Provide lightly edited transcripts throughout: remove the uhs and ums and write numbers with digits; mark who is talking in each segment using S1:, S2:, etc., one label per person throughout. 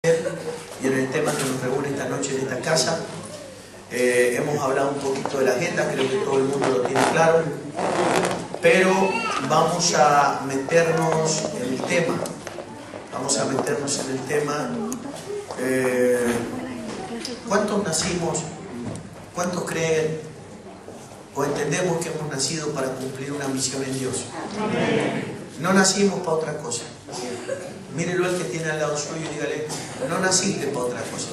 S1: Y en el tema que nos reúne esta noche en esta casa, hemos hablado un poquito de la agenda, creo que todo el mundo lo tiene claro, pero vamos a meternos en el tema. ¿Cuántos nacimos? ¿Cuántos creen o entendemos que hemos nacido para cumplir una misión en Dios? No nacimos para otra cosa. Mírelo al que tiene al lado suyo y dígale, no naciste para otra cosa.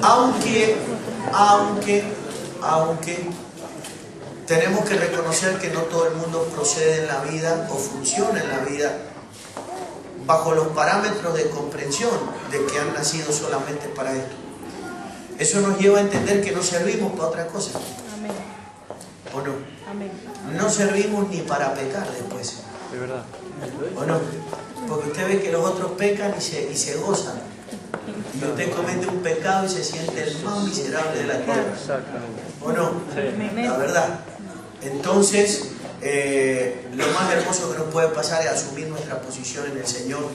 S1: Aunque tenemos que reconocer que no todo el mundo procede en la vida o funciona en la vida bajo los parámetros de comprensión de que han nacido solamente para esto. Eso nos lleva a entender que no servimos para otra cosa.
S2: Amén.
S1: ¿O no?
S2: Amén.
S1: No servimos ni para pecar después.
S3: De verdad.
S1: ¿O no? Porque usted ve que los otros pecan y se gozan. Y usted comete un pecado y se siente el más miserable de la tierra.
S3: Exactamente.
S1: ¿O no?
S3: Sí.
S1: La verdad. Entonces, lo más hermoso que nos puede pasar es asumir nuestra posición en el Señor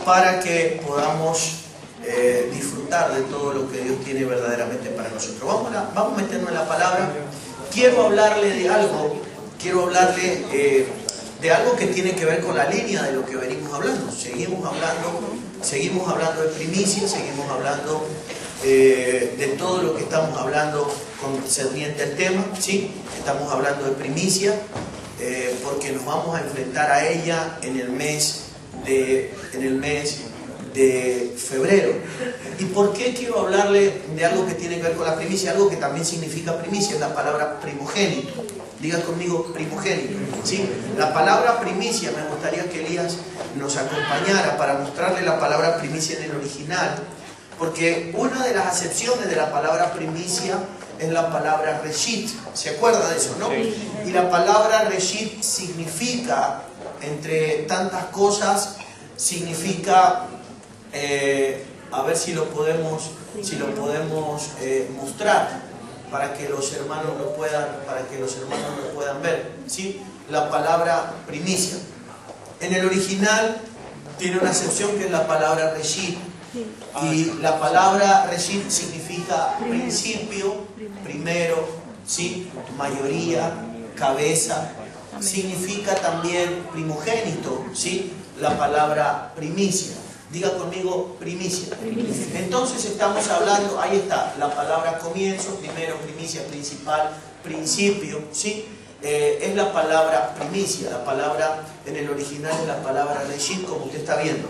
S1: para que podamos disfrutar de todo lo que Dios tiene verdaderamente para nosotros. Vamos a meternos en la palabra. Quiero hablarle de algo que tiene que ver con la línea de lo que venimos hablando. Seguimos hablando de primicia, seguimos hablando de todo lo que estamos hablando concerniente al tema, ¿sí? Estamos hablando de primicia porque nos vamos a enfrentar a ella en el mes de febrero. ¿Y por qué quiero hablarle de algo que tiene que ver con la primicia? Algo que también significa primicia, es la palabra primogénito. Diga conmigo primogénito, ¿sí? La palabra primicia, me gustaría que Elías nos acompañara para mostrarle la palabra primicia en el original, porque una de las acepciones de la palabra primicia es la palabra reshit. ¿Se acuerda de eso, no? Y la palabra reshit significa, entre tantas cosas, significa, a ver si lo podemos mostrar para que los hermanos lo puedan ver, ¿sí? La palabra primicia. En el original tiene una acepción que es la palabra reshit. Y la palabra reshit significa principio, primero, ¿sí? Mayoría, cabeza. Significa también primogénito, ¿sí? La palabra primicia. Diga conmigo primicia. Entonces estamos hablando, ahí está, la palabra comienzo, primero, primicia, principal, principio, ¿sí? Es la palabra primicia, la palabra en el original es la palabra reshit, como usted está viendo.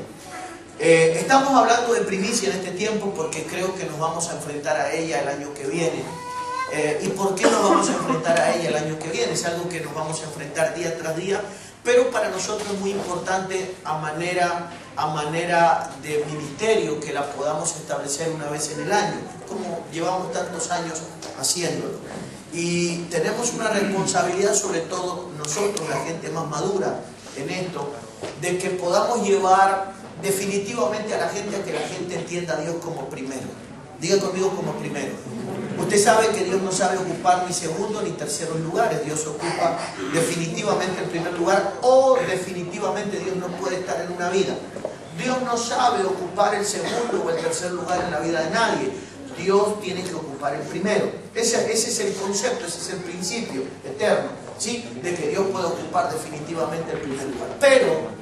S1: Estamos hablando de primicia en este tiempo porque creo que nos vamos a enfrentar a ella el año que viene. ¿Y por qué nos vamos a enfrentar a ella el año que viene? Es algo que nos vamos a enfrentar día tras día, pero para nosotros es muy importante a manera de ministerio que la podamos establecer una vez en el año, como llevamos tantos años haciéndolo. Y tenemos una responsabilidad, sobre todo nosotros, la gente más madura en esto, de que podamos llevar definitivamente a la gente a que la gente entienda a Dios como primero. Diga conmigo como primero. Usted sabe que Dios no sabe ocupar ni segundo ni terceros lugares. Dios ocupa definitivamente el primer lugar, o definitivamente Dios no puede estar en una vida. Dios no sabe ocupar el segundo o el tercer lugar en la vida de nadie. Dios tiene que ocupar el primero. Ese es el concepto, ese es el principio eterno, ¿sí? De que Dios puede ocupar definitivamente el primer lugar. Pero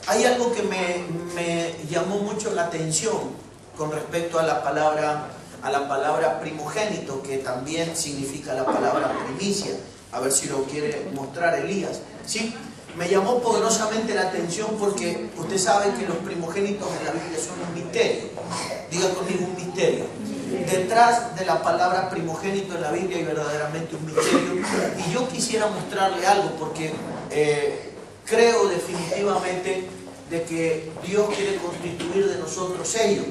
S1: hay algo que me llamó mucho la atención con respecto a la palabra primogénito, que también significa la palabra primicia. A ver si lo quiere mostrar Elías, ¿sí? Me llamó poderosamente la atención porque usted sabe que los primogénitos en la Biblia son un misterio. Diga conmigo, un misterio. Detrás de la palabra primogénito en la Biblia hay verdaderamente un misterio. Y yo quisiera mostrarle algo porque creo definitivamente de que Dios quiere constituir de nosotros ellos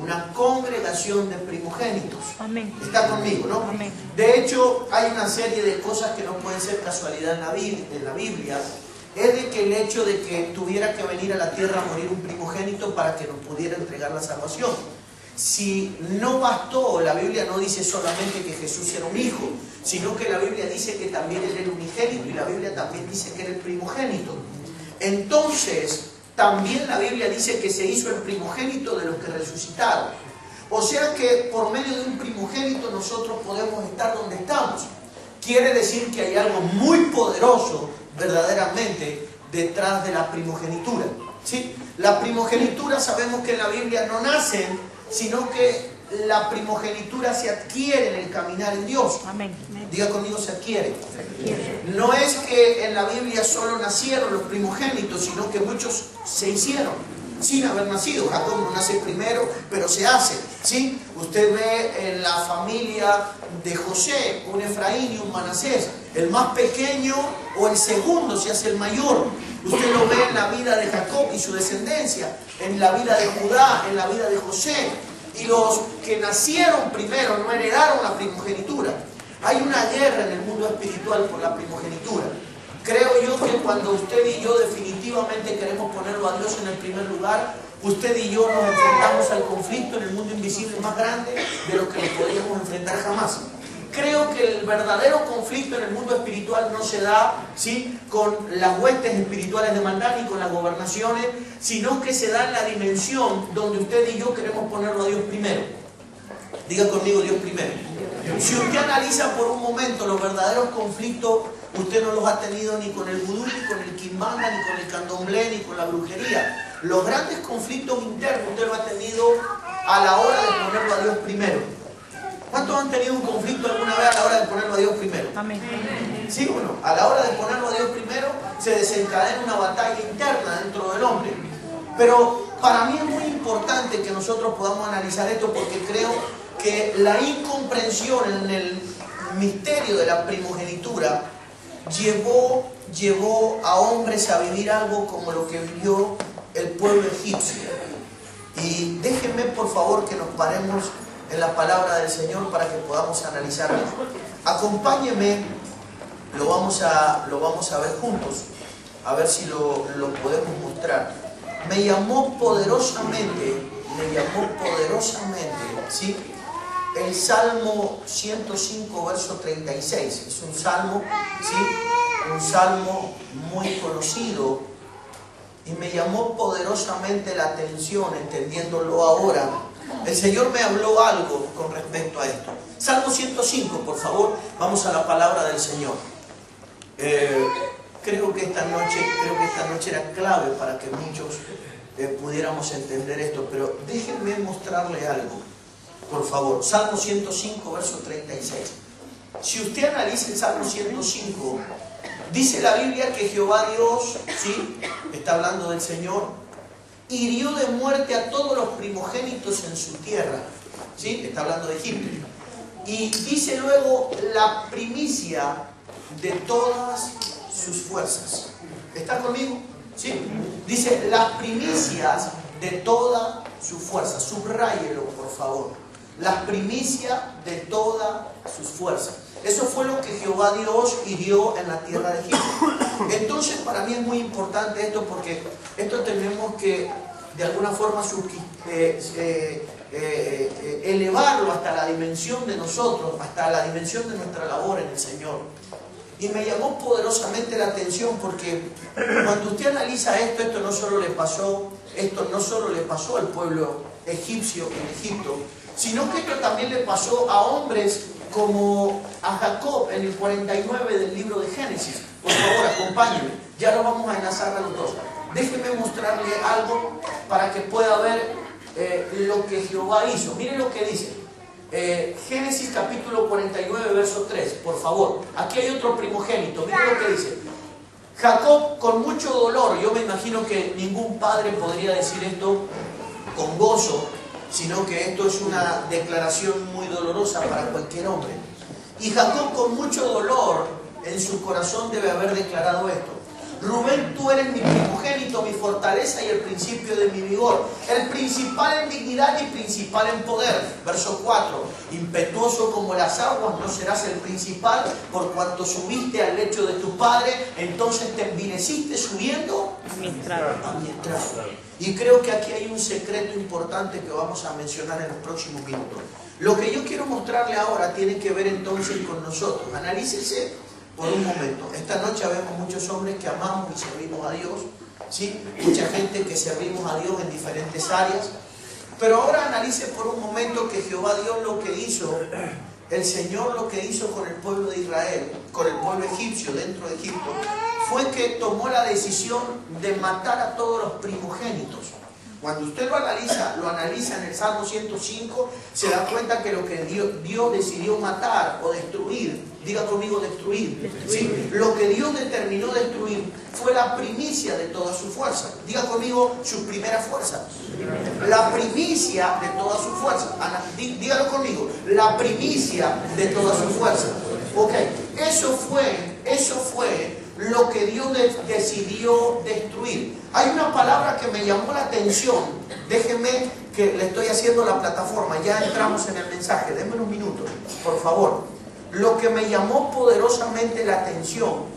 S1: una congregación de primogénitos.
S2: Amén.
S1: Está conmigo, ¿no?
S2: Amén.
S1: De hecho, hay una serie de cosas que no pueden ser casualidad en la Biblia. Es de que el hecho de que tuviera que venir a la tierra a morir un primogénito para que nos pudiera entregar la salvación. Si no bastó, la Biblia no dice solamente que Jesús era un hijo, sino que la Biblia dice que también él era unigénito, y la Biblia también dice que era el primogénito. Entonces, también la Biblia dice que se hizo el primogénito de los que resucitaron. O sea que por medio de un primogénito nosotros podemos estar donde estamos. Quiere decir que hay algo muy poderoso verdaderamente detrás de la primogenitura, ¿sí? La primogenitura sabemos que en la Biblia no nacen, sino que la primogenitura se adquiere en el caminar en Dios.
S2: Amén.
S1: Diga conmigo, se adquiere. No es que en la Biblia solo nacieron los primogénitos, sino que muchos se hicieron sin haber nacido. Jacob no nace primero, pero se hace, ¿sí? Usted ve en la familia de José, un Efraín y un Manasés. El más pequeño o el segundo se hace el mayor. Usted lo ve en la vida de Jacob y su descendencia, en la vida de Judá, en la vida de José. Y los que nacieron primero no heredaron la primogenitura. Hay una guerra en el mundo espiritual por la primogenitura. Creo yo que cuando usted y yo definitivamente queremos ponerlo a Dios en el primer lugar, usted y yo nos enfrentamos al conflicto en el mundo invisible más grande de lo que nos podríamos enfrentar jamás. Creo que el verdadero conflicto en el mundo espiritual no se da, ¿sí?, con las huestes espirituales de maldad ni con las gobernaciones, sino que se da en la dimensión donde usted y yo queremos ponerlo a Dios primero. Diga conmigo, Dios primero. Si usted analiza por un momento los verdaderos conflictos, usted no los ha tenido ni con el vudú, ni con el quimbanda, ni con el candomblé, ni con la brujería. Los grandes conflictos internos usted los ha tenido a la hora de ponerlo a Dios primero. ¿Cuántos han tenido un conflicto alguna vez a la hora de ponerlo a Dios primero?
S2: Amén.
S1: ¿Sí o no? A la hora de ponerlo a Dios primero se desencadena una batalla interna dentro del hombre. Pero para mí es muy importante que nosotros podamos analizar esto, porque creo que la incomprensión en el misterio de la primogenitura llevó a hombres a vivir algo como lo que vivió el pueblo egipcio. Y déjenme por favor que nos paremos en la palabra del Señor para que podamos analizarlo. Acompáñenme, lo vamos a ver juntos, a ver si lo podemos mostrar. Me llamó poderosamente, ¿sí?, el Salmo 105, verso 36. Es un salmo, ¿sí?, un salmo muy conocido, y me llamó poderosamente la atención, entendiéndolo ahora. El Señor me habló algo con respecto a esto. Salmo 105, por favor, vamos a la palabra del Señor. Creo que esta noche era clave para que muchos pudiéramos entender esto, pero déjenme mostrarle algo, por favor. Salmo 105, verso 36. Si usted analiza el Salmo 105, dice la Biblia que Jehová Dios, ¿sí?, está hablando del Señor, hirió de muerte a todos los primogénitos en su tierra, ¿sí?, está hablando de Egipto. Y dice luego la primicia de todas sus fuerzas. ¿Está conmigo? ¿Sí? Dice las primicias de todas sus fuerzas. Subráyelo, por favor. Las primicias de todas sus fuerzas. Eso fue lo que Jehová Dios hirió en la tierra de Egipto. Entonces, para mí es muy importante esto, porque esto tenemos que de alguna forma elevarlo hasta la dimensión de nosotros, hasta la dimensión de nuestra labor en el Señor. Y me llamó poderosamente la atención, porque cuando usted analiza esto no solo le pasó al pueblo egipcio en Egipto, sino que esto también le pasó a hombres como a Jacob en el 49 del libro de Génesis. Por favor, acompáñenme, ya lo vamos a enlazar a los dos. Déjenme mostrarle algo para que pueda ver lo que Jehová hizo. Miren lo que dice. Génesis capítulo 49, verso 3, por favor. Aquí hay otro primogénito. Miren lo que dice. Jacob, con mucho dolor, yo me imagino que ningún padre podría decir esto con gozo, sino que esto es una declaración muy dolorosa para cualquier hombre. Y Jacob, con mucho dolor en su corazón, debe haber declarado esto. Rubén, tú eres mi primogénito, mi fortaleza y el principio de mi vigor, el principal en dignidad y principal en poder. Verso 4, impetuoso como las aguas, no serás el principal, por cuanto subiste al lecho de tu padre, entonces te envileciste subiendo a mi estrado. Y creo que aquí hay un secreto importante que vamos a mencionar en los próximos minutos. Lo que yo quiero mostrarle ahora tiene que ver entonces con nosotros. Analícese por un momento. Esta noche vemos muchos hombres que amamos y servimos a Dios, ¿sí? Mucha gente que servimos a Dios en diferentes áreas. Pero ahora analice por un momento que Jehová Dios lo que hizo, el Señor lo que hizo con el pueblo de Israel, con el pueblo egipcio dentro de Egipto, fue que tomó la decisión de matar a todos los primogénitos. Cuando usted lo analiza en el Salmo 105, se da cuenta que lo que Dios decidió matar o destruir, diga conmigo destruir, ¿sí? Lo que Dios determinó destruir fue la primicia de toda su fuerza. Diga conmigo su primera fuerza. La primicia de toda su fuerza. Dígalo conmigo. La primicia de toda su fuerza. Ok, eso fue lo que Dios decidió destruir. Hay una palabra que me llamó la atención. Déjenme que le estoy haciendo la plataforma. Ya entramos en el mensaje. Denme unos minutos, por favor. Lo que me llamó poderosamente la atención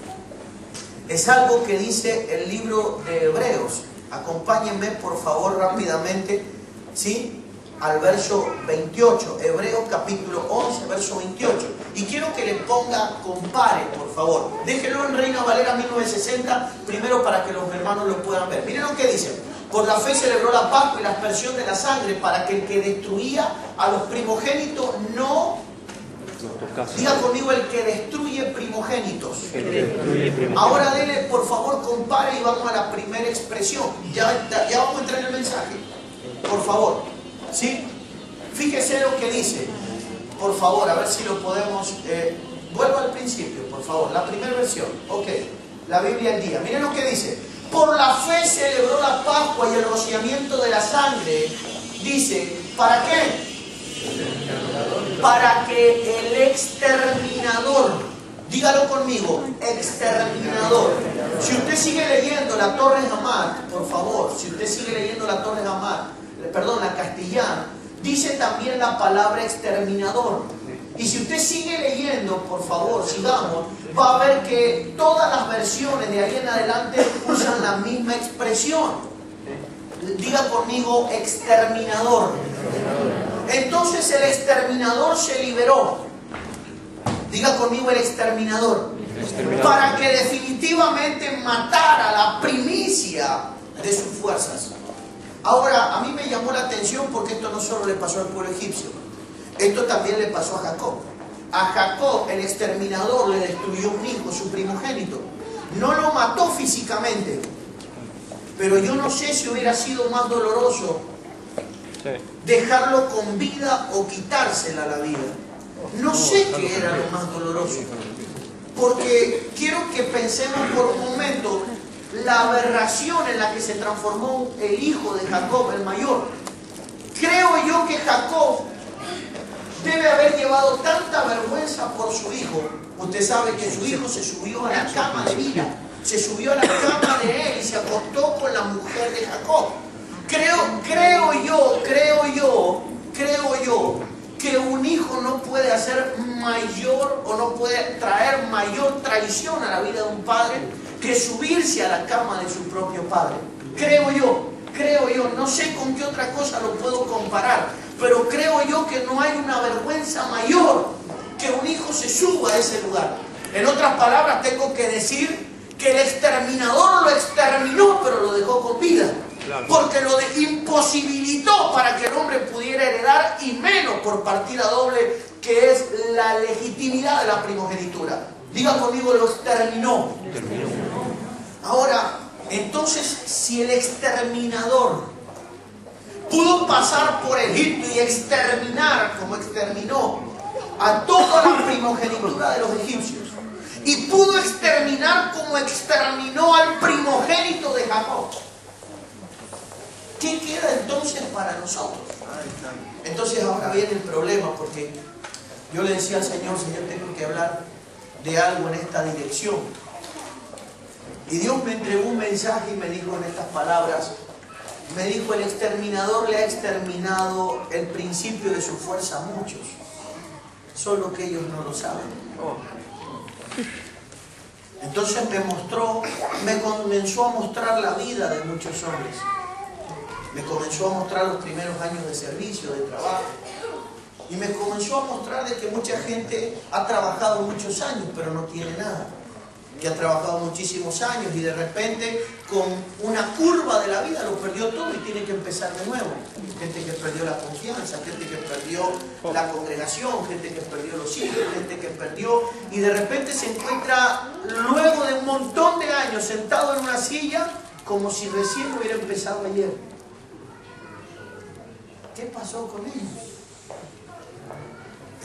S1: es algo que dice el libro de Hebreos. Acompáñenme, por favor, rápidamente, ¿sí? Al verso 28. Hebreos capítulo 11, verso 28. Y quiero que le ponga, compare, por favor. Déjenlo en Reina Valera 1960, primero para que los hermanos lo puedan ver. Miren lo que dice. Por la fe celebró la Pascua y la aspersión de la sangre para que el que destruía a los primogénitos no... Diga conmigo, el que destruye primogénitos. Ahora dele, por favor, compare y vamos a la primera expresión. Ya vamos a entrar en el mensaje. Por favor. ¿Sí? Fíjese lo que dice. Por favor, a ver si lo podemos... vuelvo al principio, por favor. La primera versión. Ok. La Biblia al día. Miren lo que dice. Por la fe celebró la Pascua y el rociamiento de la sangre. Dice, ¿para qué? Para que el exterminador, dígalo conmigo, exterminador. Si usted sigue leyendo la Torre Hamad, por favor, si usted sigue leyendo la Torre Hamad, perdón, la castellana, dice también la palabra exterminador. Y si usted sigue leyendo, por favor, sigamos, va a ver que todas las versiones de ahí en adelante usan la misma expresión. Diga conmigo, exterminador. Entonces el exterminador se liberó. Diga conmigo, el exterminador. Para que definitivamente matara la primicia de sus fuerzas. Ahora, a mí me llamó la atención porque esto no solo le pasó al pueblo egipcio. Esto también le pasó a Jacob. A Jacob, el exterminador, le destruyó un hijo, su primogénito. No lo mató físicamente. Pero yo no sé si hubiera sido más doloroso dejarlo con vida o quitársela a la vida. No sé qué era lo más doloroso. Porque quiero que pensemos por un momento la aberración en la que se transformó el hijo de Jacob, el mayor. Creo yo que Jacob debe haber llevado tanta vergüenza por su hijo. Usted sabe que su hijo se subió a la cama de Dina, se subió a la cama de él y se acostó con la mujer de Jacob. Creo yo que un hijo no puede hacer mayor o no puede traer mayor traición a la vida de un padre que subirse a la cama de su propio padre. Creo yo, no sé con qué otra cosa lo puedo comparar, pero creo yo que no hay una vergüenza mayor que un hijo se suba a ese lugar. En otras palabras, tengo que decir que el exterminador lo exterminó, pero lo dejó con vida. Porque lo imposibilitó para que el hombre pudiera heredar, y menos por partida doble, que es la legitimidad de la primogenitura. Diga conmigo, lo exterminó. Ahora, entonces, si el exterminador pudo pasar por Egipto y exterminar, como exterminó a toda la primogenitura de los egipcios, y pudo exterminar como exterminó al primogénito de Jacob, ¿qué queda entonces para nosotros? Entonces ahora viene el problema, porque yo le decía al Señor, tengo que hablar de algo en esta dirección. Y Dios me entregó un mensaje y me dijo en estas palabras, me dijo, el exterminador le ha exterminado el principio de su fuerza a muchos, solo que ellos no lo saben. Entonces me comenzó a mostrar la vida de muchos hombres. Me comenzó a mostrar los primeros años de servicio, de trabajo. Y me comenzó a mostrar de que mucha gente ha trabajado muchos años, pero no tiene nada. que ha trabajado muchísimos años y de repente con una curva de la vida lo perdió todo y tiene que empezar de nuevo. Gente que perdió la confianza, gente que perdió la congregación, gente que perdió los hijos, gente que perdió y de repente se encuentra luego de un montón de años sentado en una silla como si recién hubiera empezado ayer. ¿Qué pasó con ellos?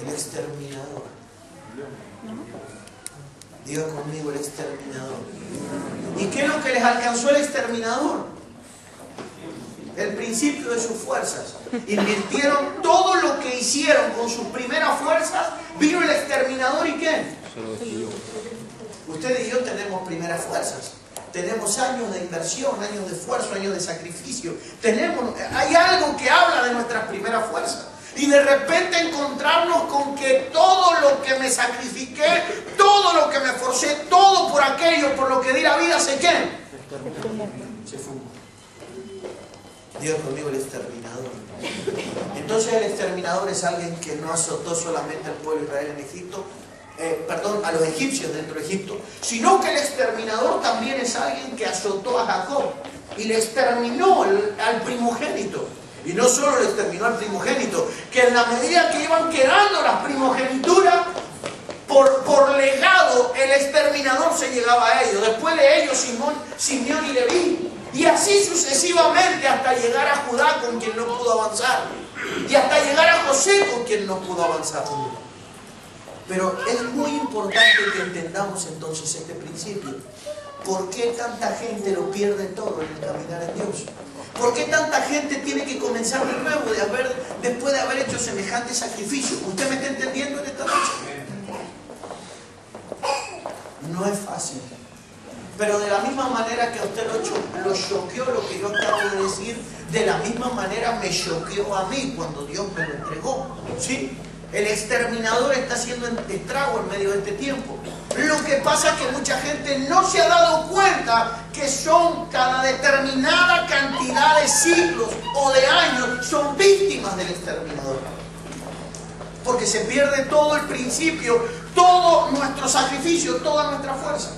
S1: El exterminador. Diga conmigo, el exterminador. ¿Y qué es lo que les alcanzó el exterminador? El principio de sus fuerzas. Invirtieron todo lo que hicieron con sus primeras fuerzas. Vino el exterminador y ¿qué? Usted y yo tenemos primeras fuerzas. Tenemos años de inversión, años de esfuerzo, años de sacrificio. Hay algo que habla de nuestras primeras fuerzas. Y de repente encontrarnos con que todo lo que me sacrifiqué, todo lo que me esforcé, todo por aquello, por lo que di la vida, ¿se qué? Se fumó. Dios conmigo, el exterminador. Entonces el exterminador es alguien que no azotó solamente al pueblo de Israel en Egipto, a los egipcios dentro de Egipto, sino que el exterminador también es alguien que azotó a Jacob y le exterminó al primogénito. Y no solo le exterminó al primogénito, que en la medida que iban quedando las primogenituras, por legado, el exterminador se llegaba a ellos. Después de ellos, Simeón y Leví. Y así sucesivamente hasta llegar a Judá, con quien no pudo avanzar. Y hasta llegar a José, con quien no pudo avanzar. Pero es muy importante que entendamos entonces este principio. ¿Por qué tanta gente lo pierde todo en el caminar en Dios? ¿Por qué tanta gente tiene que comenzar de nuevo después de haber hecho semejante sacrificio? ¿Usted me está entendiendo en esta noche? No es fácil. Pero de la misma manera que a usted lo choqueó lo que yo acabo de decir, de la misma manera me choqueó a mí cuando Dios me lo entregó. ¿Sí? El exterminador está haciendo estrago en medio de este tiempo. Lo que pasa es que mucha gente no se ha dado cuenta que son cada determinada cantidad de siglos o de años, son víctimas del exterminador. Porque se pierde todo el principio, todo nuestro sacrificio, toda nuestra fuerza.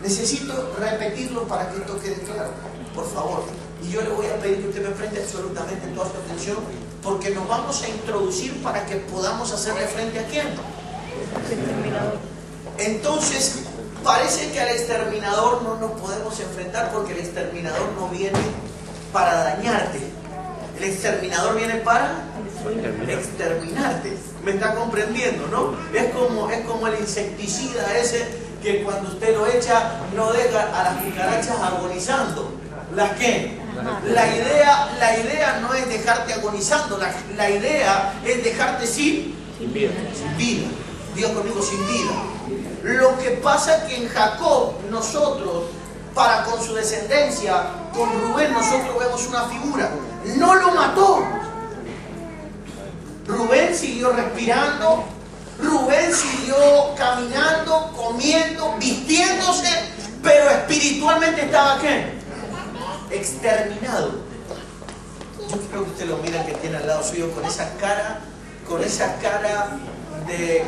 S1: Necesito repetirlo para que esto quede claro, por favor. Y yo le voy a pedir que usted me preste absolutamente toda su atención, porque nos vamos a introducir para que podamos hacerle frente a quién. Entonces, parece que al exterminador no nos podemos enfrentar, porque el exterminador no viene para dañarte. El exterminador viene para exterminarte. ¿Me está comprendiendo, no? Es como el insecticida ese que cuando usted lo echa no deja a las cucarachas agonizando. ¿Las qué? La idea no es dejarte agonizando, la idea es dejarte sin vida. Dios conmigo, sin vida. Lo que pasa es que en Jacob nosotros, para con su descendencia, con Rubén nosotros vemos una figura. No lo mató. Rubén siguió respirando, Rubén siguió caminando, comiendo, vistiéndose, pero espiritualmente estaba ¿qué? Exterminado. Yo creo que usted lo mira que tiene al lado suyo con esa cara de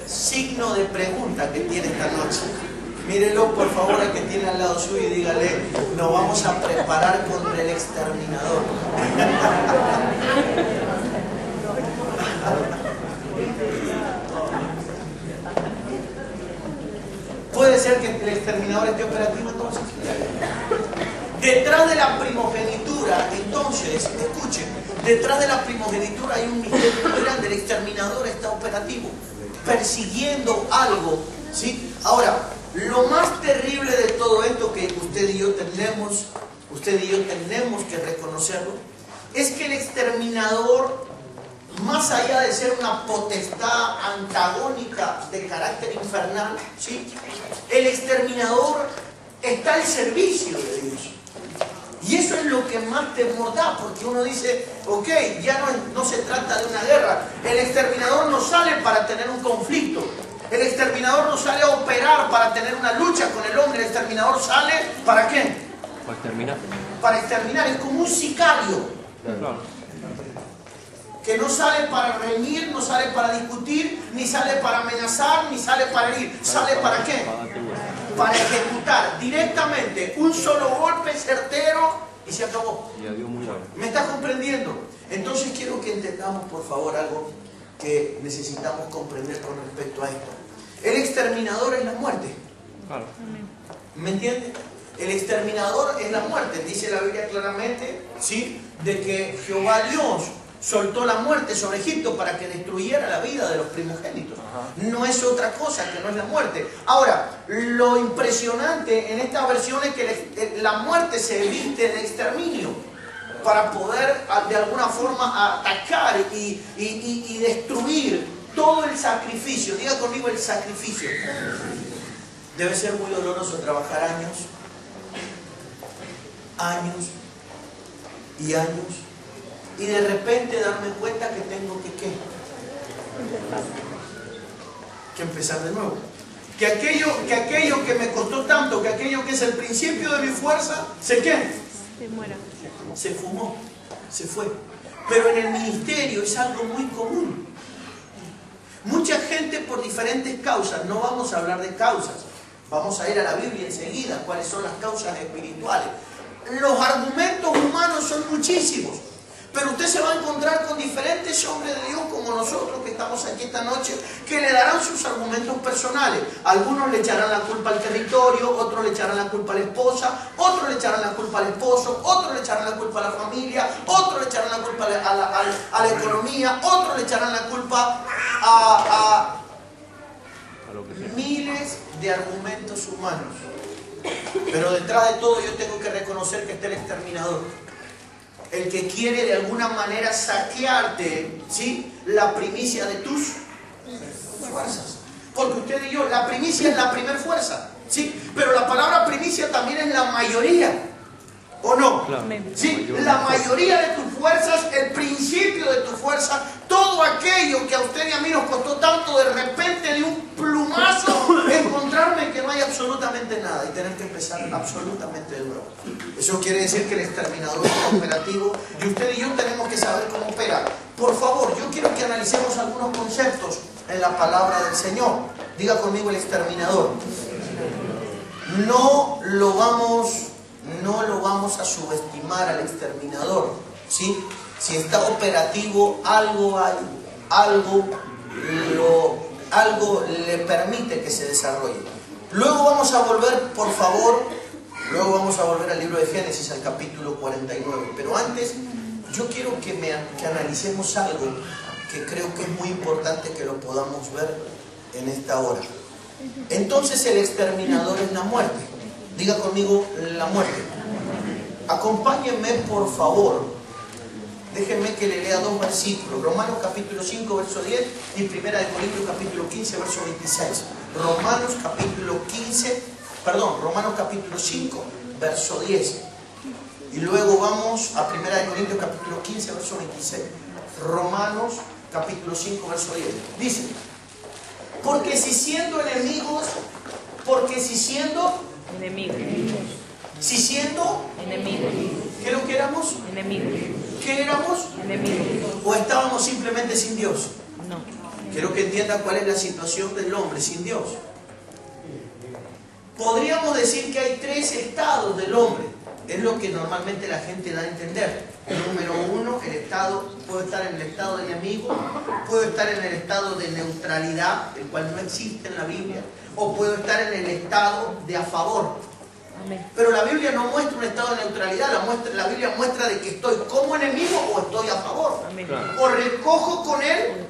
S1: signo de pregunta que tiene esta noche. Mírelo por favor al que tiene al lado suyo y dígale: nos vamos a preparar contra el exterminador. Puede ser que el exterminador esté operativo entonces. Detrás de la primogenitura, entonces, escuchen, detrás de la primogenitura hay un misterio muy grande. El exterminador está operativo, persiguiendo algo, ¿sí? Ahora, lo más terrible de todo esto que usted y yo tenemos que reconocerlo, es que el exterminador, más allá de ser una potestad antagónica de carácter infernal, ¿sí? El exterminador está al servicio de Dios. Y eso es lo que más temor da, porque uno dice: ok, ya no se trata de una guerra. El exterminador no sale para tener un conflicto. El exterminador no sale a operar para tener una lucha con el hombre. El exterminador sale ¿para qué?
S2: Para exterminar.
S1: Para exterminar. Es como un sicario.
S2: Claro.
S1: Que no sale para reñir, no sale para discutir, ni sale para amenazar, ni sale para herir. ¿Sale para qué? para ejecutar directamente un solo golpe certero y se acabó. ¿Me estás comprendiendo? Entonces quiero que entendamos, por favor, algo que necesitamos comprender con respecto a esto. El exterminador es la muerte. ¿Me entiendes? El exterminador es la muerte. Dice la Biblia claramente, ¿sí?, de que Jehová Dios soltó la muerte sobre Egipto para que destruyera la vida de los primogénitos. No es otra cosa que no es la muerte. Ahora, lo impresionante en esta versión es que la muerte se viste de exterminio para poder de alguna forma atacar y destruir todo el sacrificio. Diga conmigo el sacrificio. Debe ser muy doloroso trabajar años y de repente darme cuenta que tengo que empezar de nuevo. Que aquello que me costó tanto, que aquello que es el principio de mi fuerza, se fumó, se fue. Pero en el ministerio es algo muy común. Mucha gente por diferentes causas, no vamos a hablar de causas, vamos a ir a la Biblia enseguida, cuáles son las causas espirituales. Los argumentos humanos son muchísimos, pero usted se va a encontrar con diferentes hombres de Dios como nosotros que estamos aquí esta noche, que le darán sus argumentos personales. Algunos le echarán la culpa al territorio, otros le echarán la culpa a la esposa, otros le echarán la culpa al esposo, otros le echarán la culpa a la familia, otros le echarán la culpa a la economía, otros le echarán la culpa a miles de argumentos humanos. Pero detrás de todo yo tengo que reconocer que está el exterminador, el que quiere de alguna manera saquearte, ¿sí?, la primicia de tus fuerzas. Porque usted y yo, la primicia es la primer fuerza, ¿sí?, pero la palabra primicia también es la mayoría, ¿o no? Claro. ¿Sí? La mayoría de tus fuerzas, el principio de tu fuerza, todo aquello que a usted y a mí nos costó tanto, de repente de un plumazo encontrarme que no hay absolutamente nada y tener que empezar absolutamente de nuevo. Eso quiere decir que el exterminador es operativo y usted y yo tenemos que saber cómo opera. Por favor, yo quiero que analicemos algunos conceptos en la palabra del Señor. Diga conmigo el exterminador. No lo vamos a subestimar al exterminador, ¿sí? Si está operativo, algo le permite que se desarrolle. Luego vamos a volver, por favor, al libro de Génesis, al capítulo 49. Pero antes, yo quiero que analicemos algo que creo que es muy importante que lo podamos ver en esta hora. Entonces el exterminador es la muerte. Diga conmigo la muerte. Acompáñenme, por favor. Déjenme que le lea dos versículos. Romanos capítulo 5, verso 10 y Primera de Corintios capítulo 15, verso 26. Romanos capítulo 5, verso 10. Y luego vamos a Primera de Corintios capítulo 15, verso 26. Romanos capítulo 5, verso 10. Dice: porque si siendo enemigos, ¿qué lo que éramos?
S2: Enemigos.
S1: ¿Qué éramos?
S2: Enemigos.
S1: ¿O estábamos simplemente sin Dios?
S2: No.
S1: Quiero que entienda cuál es la situación del hombre sin Dios. Podríamos decir que hay tres estados del hombre. Es lo que normalmente la gente da a entender. Número uno, puedo estar en el estado de enemigo, puedo estar en el estado de neutralidad, el cual no existe en la Biblia, o puedo estar en el estado de a favor.
S2: Amén.
S1: Pero la Biblia no muestra un estado de neutralidad, la Biblia muestra de que estoy como enemigo o estoy a favor.
S2: Amén.
S1: O recojo con él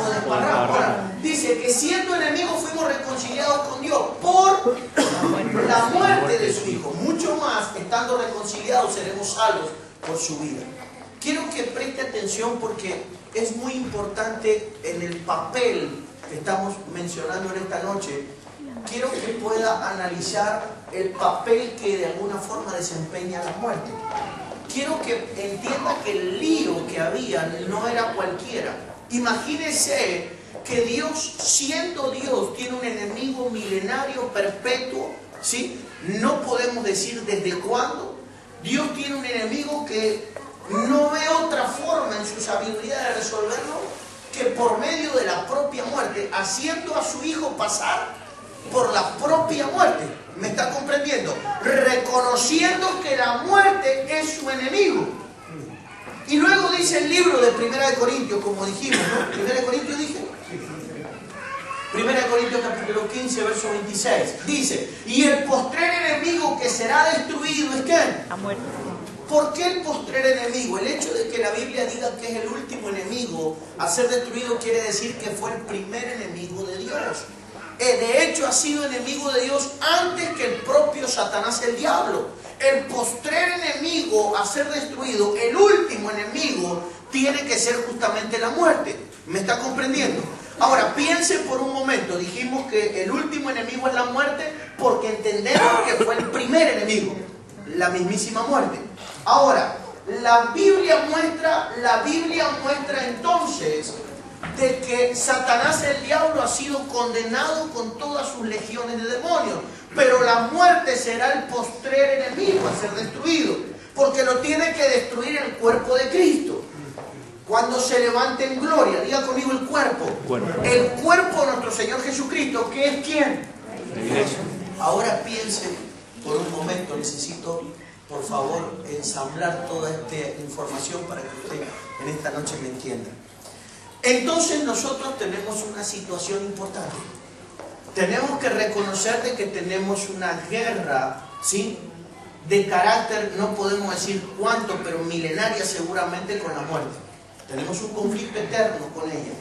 S1: o desparramo. Ahora, dice que siendo enemigos fuimos reconciliados con Dios por la muerte de su Hijo. Mucho más, estando reconciliados, seremos salvos por su vida. Quiero que preste atención porque es muy importante en el papel que estamos mencionando en esta noche. Quiero que pueda analizar el papel que de alguna forma desempeña la muerte. Quiero que entienda que el lío que había no era cualquiera. Imagínese que Dios, siendo Dios, tiene un enemigo milenario, perpetuo, ¿sí? No podemos decir desde cuándo. Dios tiene un enemigo que no ve otra forma en su sabiduría de resolverlo que por medio de la propia muerte, haciendo a su Hijo pasar por la propia muerte. ¿Me está comprendiendo? Reconociendo que la muerte es su enemigo. Y luego dice el libro de 1 Corintios, como dijimos, ¿no? 1 Corintios dije. 1 Corintios capítulo 15, verso 26. Dice, y el postrer enemigo que será destruido es ¿quién? La muerte. ¿Por qué el postrer enemigo? El hecho de que la Biblia diga que es el último enemigo a ser destruido quiere decir que fue el primer enemigo de Dios. De hecho ha sido enemigo de Dios antes que el propio Satanás, el diablo. El postrer enemigo a ser destruido, el último enemigo, tiene que ser justamente la muerte. ¿Me está comprendiendo? Ahora, piense por un momento. Dijimos que el último enemigo es la muerte porque entendemos que fue el primer enemigo, la mismísima muerte. Ahora, la Biblia muestra entonces de que Satanás, el diablo, ha sido condenado con todas sus legiones de demonios, pero la muerte será el postrer enemigo a ser destruido, porque lo tiene que destruir el cuerpo de Cristo cuando se levante en gloria. Diga conmigo el cuerpo. El cuerpo de nuestro Señor Jesucristo, que es ¿quién? La iglesia. Ahora piense por un momento, necesito por favor ensamblar toda esta información para que usted en esta noche me entienda. Entonces nosotros tenemos una situación importante. Tenemos que reconocer de que tenemos una guerra, ¿sí?, de carácter, no podemos decir cuánto, pero milenaria seguramente, con la muerte. Tenemos un conflicto eterno con ella.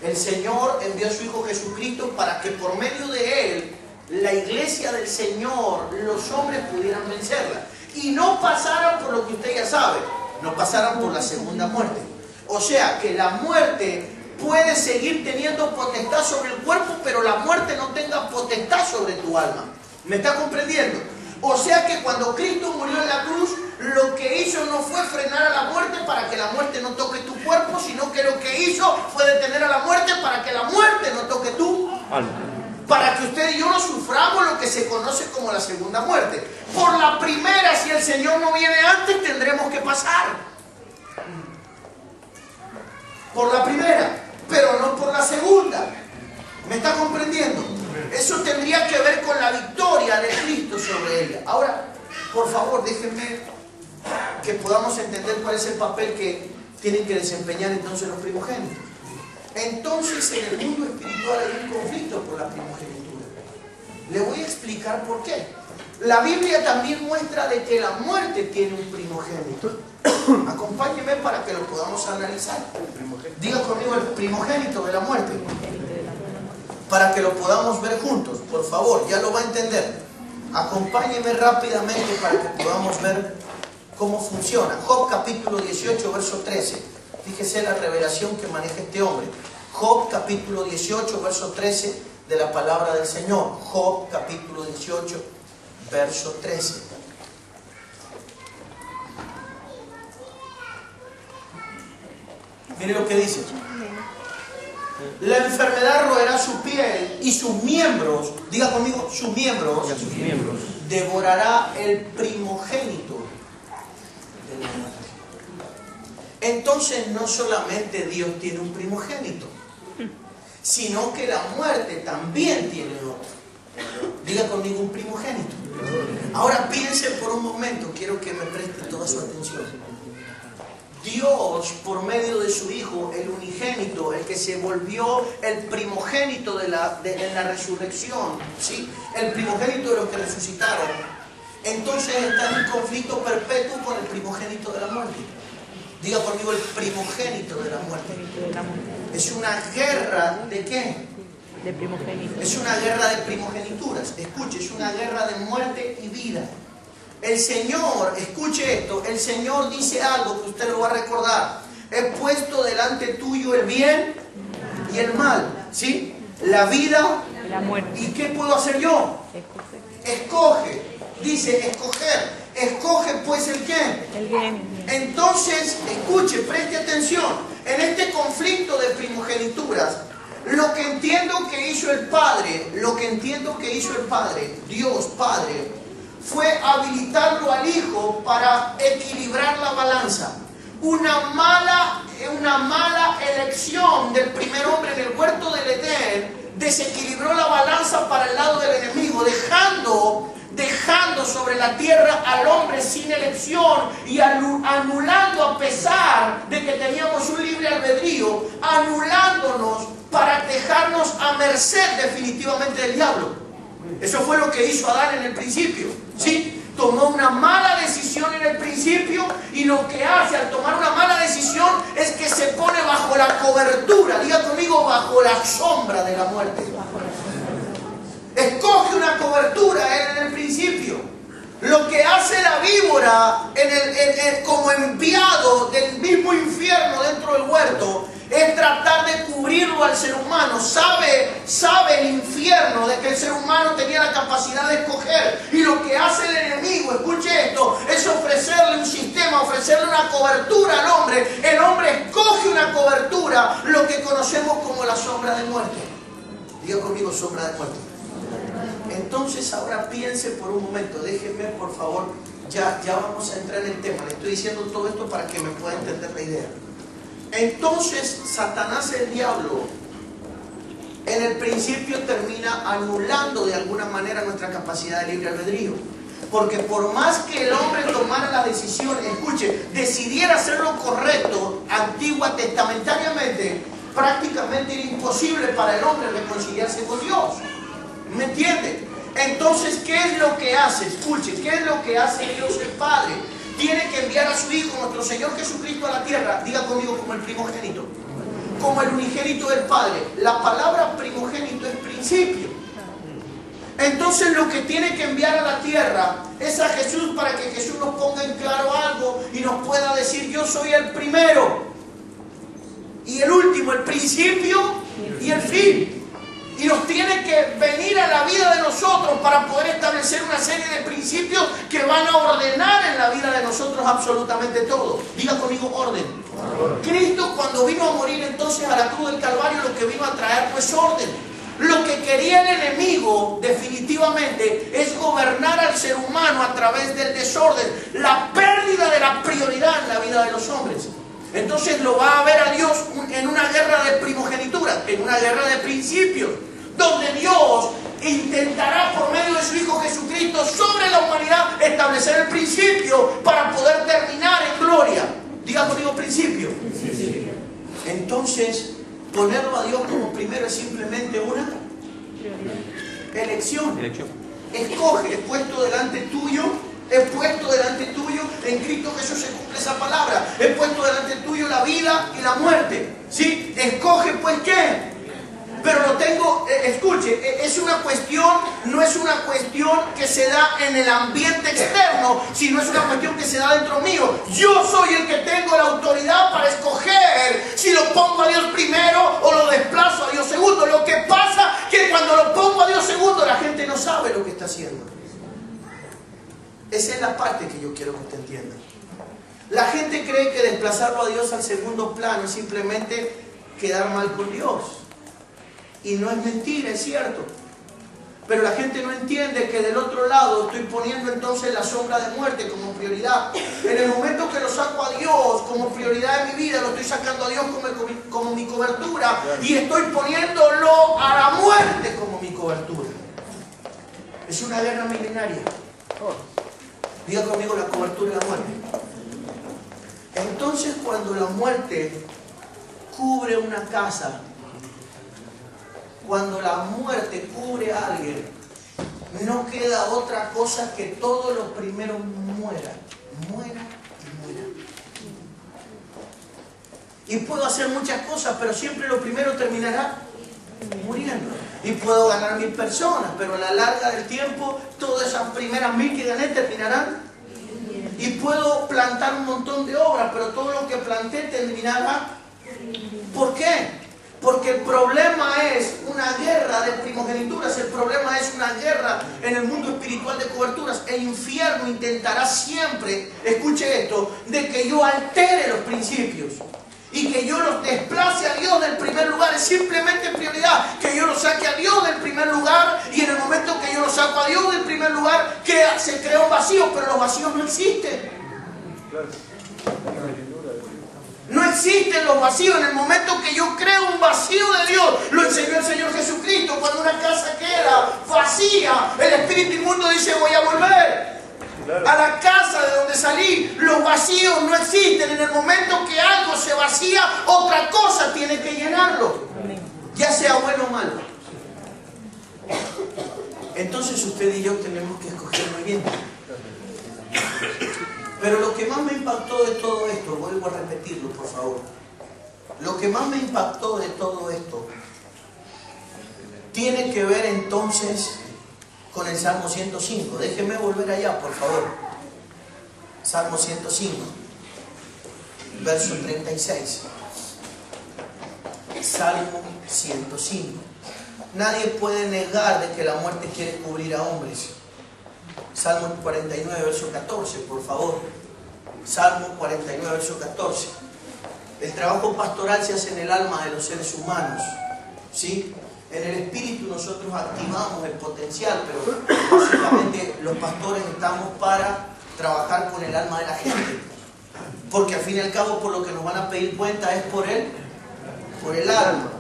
S1: El Señor envió a su Hijo Jesucristo para que por medio de Él, la iglesia del Señor, los hombres pudieran vencerla. Y no pasaran por lo que usted ya sabe, no pasaran por la segunda muerte. O sea que la muerte puede seguir teniendo potestad sobre el cuerpo, pero la muerte no tenga potestad sobre tu alma. ¿Me está comprendiendo? O sea que cuando Cristo murió en la cruz, lo que hizo no fue frenar a la muerte para que la muerte no toque tu cuerpo, sino que lo que hizo fue detener a la muerte para que la muerte no toque tu alma. Para que usted y yo no suframos lo que se conoce como la segunda muerte. Por la primera, si el Señor no viene antes, tendremos que pasar. Por la primera, pero no por la segunda. ¿Me está comprendiendo? Eso tendría que ver con la victoria de Cristo sobre ella. Ahora, por favor, déjenme que podamos entender cuál es el papel que tienen que desempeñar entonces los primogénitos. Entonces, en el mundo espiritual hay un conflicto por la primogenitura. Le voy a explicar por qué. La Biblia también muestra de que la muerte tiene un primogénito. Acompáñeme para que lo podamos analizar. Diga conmigo el primogénito de la muerte, para que lo podamos ver juntos. Por favor, ya lo va a entender. Acompáñeme rápidamente para que podamos ver cómo funciona. Job capítulo 18, verso 13. Fíjese la revelación que maneja este hombre. Job capítulo 18, verso 13 de la palabra del Señor. Job capítulo 18, verso 13. Mire lo que dice. La enfermedad roerá su piel y sus miembros, diga conmigo, sus miembros, devorará el primogénito de la muerte. Entonces no solamente Dios tiene un primogénito, sino que la muerte también tiene otro. Diga conmigo un primogénito. Ahora piense por un momento, quiero que me preste toda su atención. Dios, por medio de su Hijo, el unigénito, el que se volvió el primogénito en la resurrección, ¿sí?, el primogénito de los que resucitaron, entonces está en un conflicto perpetuo con el primogénito de la muerte. Diga conmigo el primogénito de la muerte. Es una guerra ¿de qué? De primogénitos. Es una guerra de primogenituras. Escuche, es una guerra de muerte y vida. El Señor, escuche esto, el Señor dice algo que usted lo va a recordar. He puesto delante tuyo el bien y el mal, ¿sí? La vida y la muerte. ¿Y qué puedo hacer yo? Escoge. Dice escoger. Escoge pues el qué. El bien. Entonces, escuche, preste atención. En este conflicto de primogenituras, lo que entiendo que hizo el Padre, Dios Padre, fue habilitarlo al Hijo para equilibrar la balanza. Una mala elección del primer hombre en el huerto del Edén desequilibró la balanza para el lado del enemigo, dejando sobre la tierra al hombre sin elección y anulando, a pesar de que teníamos un libre albedrío, anulándonos para dejarnos a merced definitivamente del diablo. Eso fue lo que hizo Adán en el principio, ¿sí? Tomó una mala decisión en el principio, y lo que hace al tomar una mala decisión es que se pone bajo la cobertura, diga conmigo, bajo la sombra de la muerte. Escoge una cobertura en el principio. Lo que hace la víbora como enviado del mismo infierno dentro del huerto es tratar de cubrirlo al ser humano. Sabe el infierno de que el ser humano tenía la capacidad de escoger, y lo que hace el enemigo, escuche esto, es ofrecerle un sistema, ofrecerle una cobertura al hombre. El hombre escoge una cobertura, lo que conocemos como la sombra de muerte. Diga conmigo, sombra de muerte. Entonces ahora piense por un momento, déjenme por favor, ya vamos a entrar en el tema. Le estoy diciendo todo esto para que me pueda entender la idea. Entonces Satanás, el diablo, en el principio termina anulando de alguna manera nuestra capacidad de libre albedrío. Porque por más que el hombre tomara la decisión, escuche, decidiera hacer lo correcto, antigua testamentariamente, prácticamente era imposible para el hombre reconciliarse con Dios. ¿Me entiende? Entonces, ¿qué es lo que hace? Escuche, ¿qué es lo que hace Dios el Padre? Tiene que enviar a su Hijo, nuestro Señor Jesucristo, a la tierra. Diga conmigo, como el primogénito, como el unigénito del Padre. La palabra primogénito es principio. Entonces lo que tiene que enviar a la tierra es a Jesús, para que Jesús nos ponga en claro algo y nos pueda decir: yo soy el primero y el último, el principio y el fin. Y nos tiene que venir a la vida de nosotros para poder establecer una serie de principios que van a ordenar en la vida de nosotros absolutamente todo. Diga conmigo, orden. Cristo, cuando vino a morir entonces a la cruz del Calvario, lo que vino a traer pues orden. Lo que quería el enemigo definitivamente es gobernar al ser humano a través del desorden, la pérdida de la prioridad en la vida de los hombres. Entonces lo va a ver a Dios en una guerra de primogenitura, en una guerra de principios, donde Dios intentará por medio de su Hijo Jesucristo sobre la humanidad establecer el principio para poder terminar en gloria. Diga conmigo, principio. Entonces, ponerlo a Dios como primero es simplemente una elección. Escoge, he puesto delante tuyo, en Cristo Jesús se cumple esa palabra. He puesto delante tuyo la vida y la muerte. ¿Sí? Escoge pues ¿qué? Pero lo tengo, escuche, es una cuestión, no es una cuestión que se da en el ambiente externo, sino es una cuestión que se da dentro mío. Yo soy el que tengo la autoridad para escoger si lo pongo a Dios primero o lo desplazo a Dios segundo. Lo que pasa es que cuando lo pongo a Dios segundo, la gente no sabe lo que está haciendo. Esa es la parte que yo quiero que usted entienda. La gente cree que desplazarlo a Dios al segundo plano es simplemente quedar mal con Dios. Y no es mentira, es cierto. Pero la gente no entiende que del otro lado estoy poniendo entonces la sombra de muerte como prioridad. En el momento que lo saco a Dios como prioridad de mi vida, lo estoy sacando a Dios como mi cobertura, y estoy poniéndolo a la muerte como mi cobertura. Es una guerra milenaria. Diga conmigo, la cobertura de la muerte. Entonces, cuando la muerte cubre una casa, cuando la muerte cubre a alguien, no queda otra cosa que todos los primeros mueran. Y puedo hacer muchas cosas, pero siempre lo primero terminará muriendo. Y puedo ganar 1000 personas, pero a la larga del tiempo, todas esas primeras 1000 que gané terminarán. Y puedo plantar un montón de obras, pero todo lo que planté terminará. ¿Por qué? Porque el problema es una guerra de primogenituras, el problema es una guerra en el mundo espiritual de coberturas. El infierno intentará siempre, escuche esto, de que yo altere los principios y que yo los desplace a Dios del primer lugar. Es simplemente prioridad, que yo lo saque a Dios del primer lugar, y en el momento que yo lo saco a Dios del primer lugar, se crea un vacío, pero los vacíos no existen. No existen los vacíos. En el momento que yo creo un vacío de Dios, lo enseñó el Señor Jesucristo. Cuando una casa queda vacía, el espíritu inmundo dice: voy a volver a la casa de donde salí. Los vacíos no existen. En el momento que algo se vacía, otra cosa tiene que llenarlo, ya sea bueno o malo. Entonces usted y yo tenemos que escoger muy bien. Pero lo que más me impactó de todo esto, vuelvo a repetirlo por favor, lo que más me impactó de todo esto tiene que ver entonces con el Salmo 105. Déjeme volver allá, por favor. Salmo 105, verso 36. Salmo 105. Nadie puede negar de que la muerte quiere cubrir a hombres. Salmo 49, verso 14, por favor. Salmo 49, verso 14. El trabajo pastoral se hace en el alma de los seres humanos, ¿sí? En el espíritu nosotros activamos el potencial, pero básicamente los pastores estamos para trabajar con el alma de la gente. Porque al fin y al cabo, por lo que nos van a pedir cuenta es por el alma.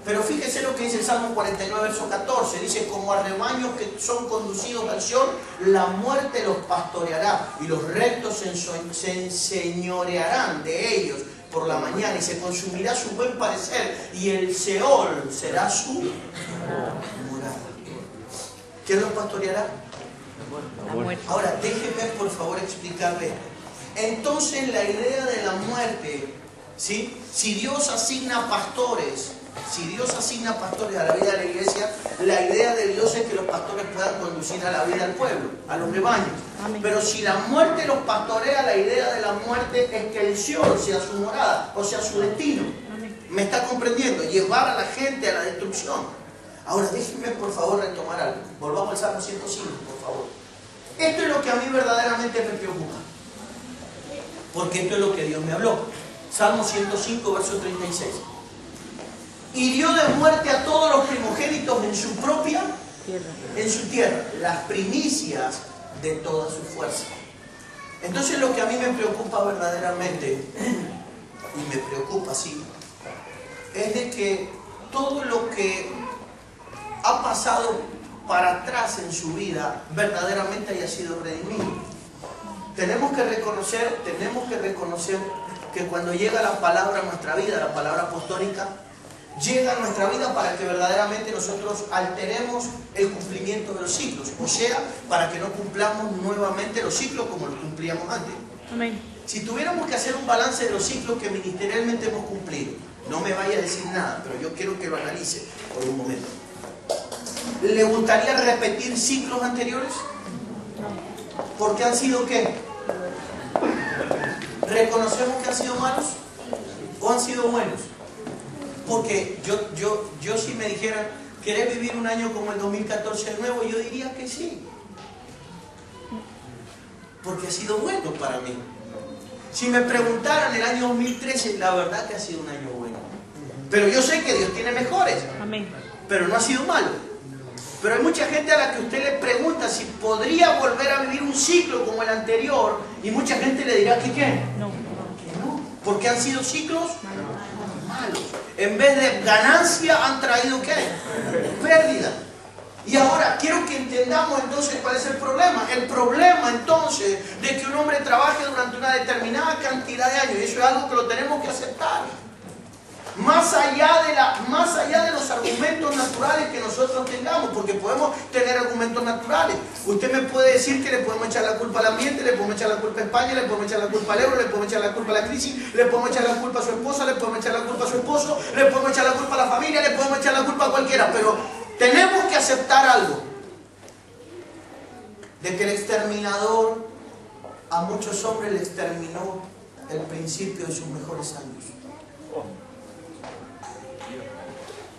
S1: Pero fíjese lo que dice el Salmo 49, verso 14. Dice: como a rebaños que son conducidos al Sión, la muerte los pastoreará, y los rectos se enseñorearán de ellos por la mañana, y se consumirá su buen parecer, y el Seol será su morada. ¿Quién los pastoreará? La muerte. Ahora, déjeme por favor explicarle. Entonces la idea de la muerte, ¿sí? Si Dios asigna pastores a la vida de la iglesia, la idea de Dios es que los pastores puedan conducir a la vida al pueblo, a los rebaños. Amén. Pero si la muerte los pastorea, la idea de la muerte es que el Seol sea su morada, o sea su destino. Amén. ¿Me está comprendiendo? Llevar a la gente a la destrucción. Ahora déjenme por favor retomar algo. Volvamos al Salmo 105, por favor. Esto es lo que a mí verdaderamente me preocupa, porque esto es lo que Dios me habló. Salmo 105, verso 36. Hirió de muerte a todos los primogénitos en su propia tierra, las primicias de toda su fuerza. Entonces lo que a mí me preocupa verdaderamente, y me preocupa sí, es de que todo lo que ha pasado para atrás en su vida verdaderamente haya sido redimido. Tenemos que reconocer que cuando llega la palabra a nuestra vida, la palabra apostólica, llega a nuestra vida para que verdaderamente nosotros alteremos el cumplimiento de los ciclos, o sea, para que no cumplamos nuevamente los ciclos como los cumplíamos antes. Amén. Si tuviéramos que hacer un balance de los ciclos que ministerialmente hemos cumplido, no me vaya a decir nada, pero yo quiero que lo analice por un momento. ¿Le gustaría repetir ciclos anteriores? ¿Porque han sido qué? ¿Reconocemos que han sido malos o han sido buenos? Porque yo si me dijeran, ¿querés vivir un año como el 2014 de nuevo? Yo diría que sí. Porque ha sido bueno para mí. Si me preguntaran el año 2013, la verdad que ha sido un año bueno. Pero yo sé que Dios tiene mejores. Amén. Pero no ha sido malo. Pero hay mucha gente a la que usted le pregunta si podría volver a vivir un ciclo como el anterior, y mucha gente le dirá que ¿qué? No. Que no. Porque han sido ciclos malos. En vez de ganancia han traído ¿qué? Pérdida. Y ahora quiero que entendamos entonces cuál es el problema. El problema entonces de que un hombre trabaje durante una determinada cantidad de años, y eso es algo que lo tenemos que aceptar. Más allá de los argumentos naturales que nosotros tengamos, porque podemos tener argumentos naturales. Usted me puede decir que le podemos echar la culpa al ambiente, le podemos echar la culpa a España, le podemos echar la culpa al euro, le podemos echar la culpa a la crisis, le podemos echar la culpa a su esposa, le podemos echar la culpa a su esposo, le podemos echar la culpa a la familia, le podemos echar la culpa a cualquiera, pero tenemos que aceptar algo, de que el exterminador a muchos hombres le exterminó el principio de sus mejores años.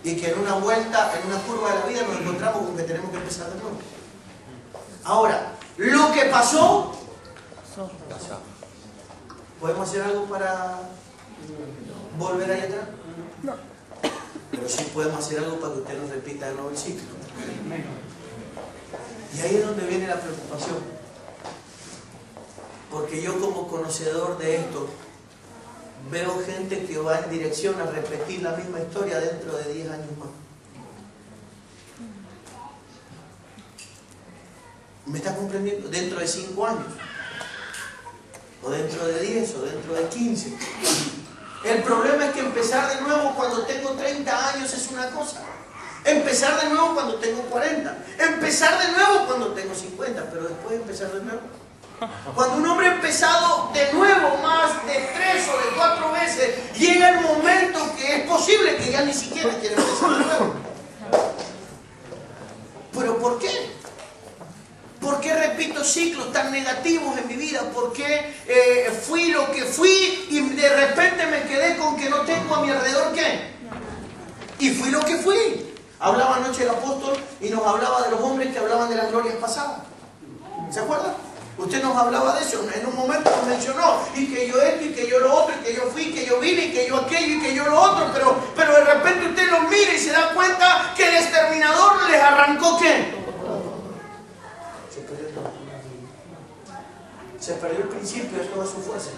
S1: Y que en una vuelta, en una curva de la vida nos encontramos con que tenemos que empezar de nuevo. Ahora, lo que pasó, ¿podemos hacer algo para volver ahí atrás? No. Pero sí podemos hacer algo para que usted nos repita de nuevo el ciclo. Y ahí es donde viene la preocupación. Porque yo como conocedor de esto, veo gente que va en dirección a repetir la misma historia dentro de 10 años más. ¿Me está comprendiendo? Dentro de 5 años. O dentro de 10, o dentro de 15. El problema es que empezar de nuevo cuando tengo 30 años es una cosa. Empezar de nuevo cuando tengo 40. Empezar de nuevo cuando tengo 50. Pero después empezar de nuevo. Cuando un hombre ha empezado de nuevo más de 3 o de 4 veces, llega el momento que es posible que ya ni siquiera quiera empezar de nuevo. ¿Pero por qué? ¿Por qué repito ciclos tan negativos en mi vida? ¿Por qué fui lo que fui y de repente me quedé con que no tengo a mi alrededor qué? Y fui lo que fui. Hablaba anoche el apóstol y nos hablaba de los hombres que hablaban de las glorias pasadas. ¿Se acuerdan? Usted nos hablaba de eso, en un momento nos mencionó, y que yo esto, y que yo lo otro, y que yo fui, y que yo vine, y que yo aquello, y que yo lo otro, pero de repente usted lo mira y se da cuenta que el exterminador les arrancó ¿qué? Se perdió el principio de toda su fuerza.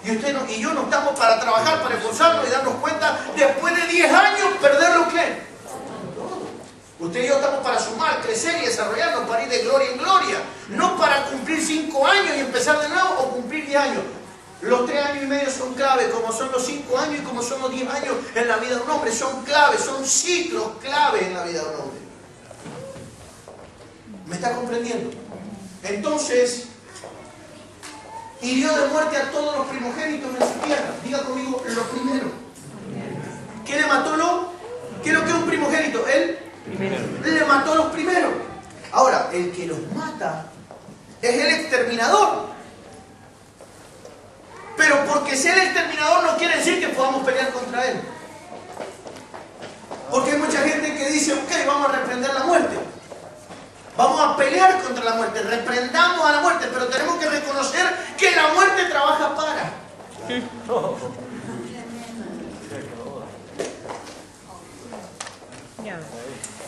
S1: Y usted y yo no estamos para trabajar, para esforzarnos y darnos cuenta, después de 10 años, perder lo que. Usted y yo estamos para sumar, crecer y desarrollarnos, para ir de gloria en gloria. No para cumplir 5 años y empezar de nuevo o cumplir 10 años. Los 3 años y medio son clave, como son los 5 años y como son los 10 años en la vida de un hombre. Son claves, son ciclos clave en la vida de un hombre. ¿Me está comprendiendo? Entonces, hirió de muerte a todos los primogénitos en su tierra. Diga conmigo, lo primero. ¿Qué le mató? ¿Qué es lo que es un primogénito? Él le mató a los primeros. Ahora, el que los mata es el exterminador. Pero porque sea el exterminador no quiere decir que podamos pelear contra él. Porque hay mucha gente que dice, ok, vamos a reprender la muerte. Vamos a pelear contra la muerte, reprendamos a la muerte, pero tenemos que reconocer que la muerte trabaja para.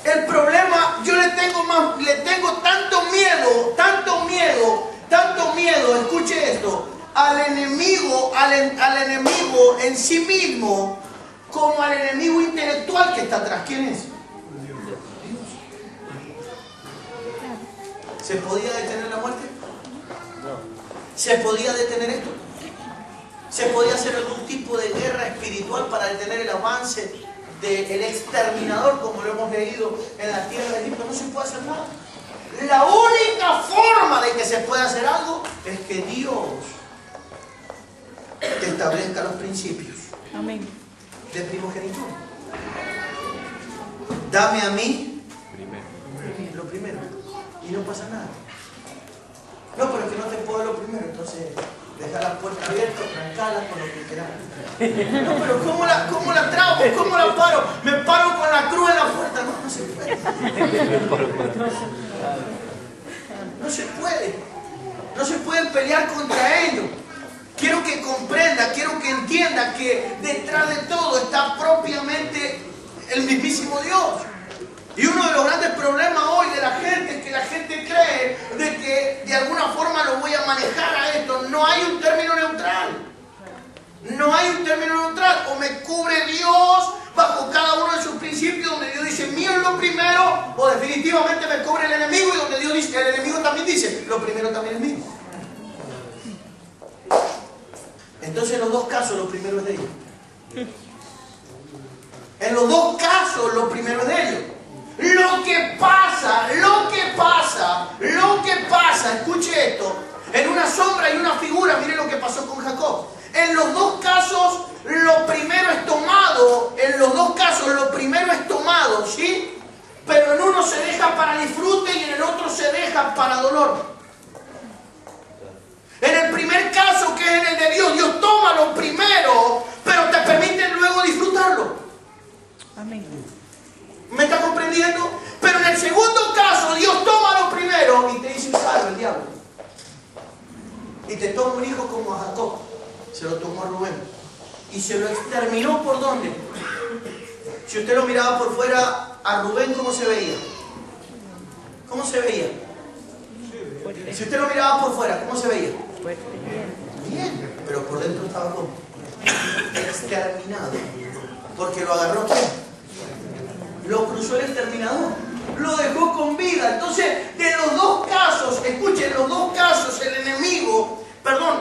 S1: El problema, yo le tengo tanto miedo, escuche esto, al enemigo en sí mismo, como al enemigo intelectual que está atrás. ¿Quién es? ¿Se podía detener la muerte? ¿Se podía detener esto? ¿Se podía hacer algún tipo de guerra espiritual para detener el avance del exterminador, como lo hemos leído en la tierra de Egipto? No se puede hacer nada. La única forma de que se pueda hacer algo es que Dios te establezca los principios.
S2: Amén.
S1: De primogenitura. Dame a mí lo primero. Y no pasa nada. No, pero es que no te puedo dar lo primero, entonces deja la puerta abierta, trancalas con lo que quieras. No, pero ¿cómo la trabo? ¿Cómo la paro? Me paro con la cruz en la puerta. No, no se puede. No se puede. No se pueden pelear contra ellos. Quiero que comprenda, quiero que entienda que detrás de todo está propiamente el mismísimo Dios. Y uno de los grandes problemas hoy de la gente es que la gente cree de que de alguna forma lo voy a manejar a esto. No hay un término neutral. No hay un término neutral. O me cubre Dios bajo cada uno de sus principios, donde Dios dice mío es lo primero, o definitivamente me cubre el enemigo, y donde Dios dice, el enemigo también dice lo primero también es mío. Entonces en los dos casos lo primero es de ellos. En los dos casos lo primero es de ellos. Lo que pasa, escuche esto, en una sombra y una figura, mire lo que pasó con Jacob. En los dos casos, lo primero es tomado, ¿sí? Pero en uno se deja para disfrute y en el otro se deja para dolor. En el primer caso, que es en el de Dios, Dios toma lo primero, pero te permite luego disfrutarlo.
S2: Amén.
S1: ¿Me está comprendiendo? Pero en el segundo caso, Dios toma lo primero y te dice, salve el diablo. Y te toma un hijo como a Jacob. Se lo tomó a Rubén. Y se lo exterminó ¿por dónde? Si usted lo miraba por fuera, a Rubén, ¿cómo se veía? ¿Cómo se veía? Si usted lo miraba por fuera, ¿cómo se veía?
S2: Fuerte.
S1: Bien, pero por dentro estaba como exterminado. Porque lo agarró ¿quién? Lo cruzó el exterminador. Lo dejó con vida. Entonces, de los dos casos, escuchen, los dos casos, el enemigo,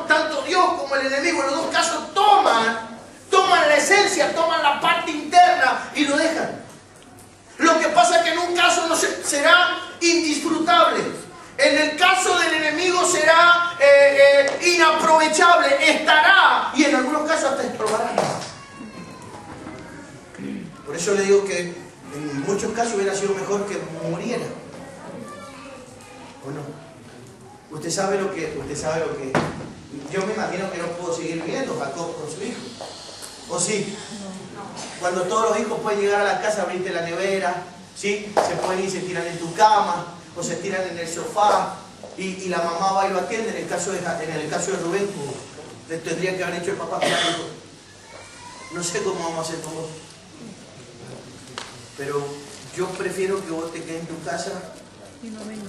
S1: tanto Dios como el enemigo, en los dos casos toman la esencia, toman la parte interna y lo dejan. Lo que pasa es que en un caso será indisfrutable. En el caso del enemigo será inaprovechable, estará y en algunos casos hasta exprobará. Por eso le digo que en muchos casos hubiera sido mejor que muriera. ¿O no? Usted sabe lo que yo me imagino que no puedo seguir viendo Jacob con su hijo. ¿O sí? Cuando todos los hijos pueden llegar a la casa, abrirte la nevera, ¿sí? Se pueden ir y se tiran en tu cama, o se tiran en el sofá, y la mamá va y lo atiende. En el caso de Rubén, le tendría que haber dicho el papá, claro, no sé cómo vamos a hacer con vos, pero yo prefiero que vos te quedes en tu casa.
S2: Y no vengo.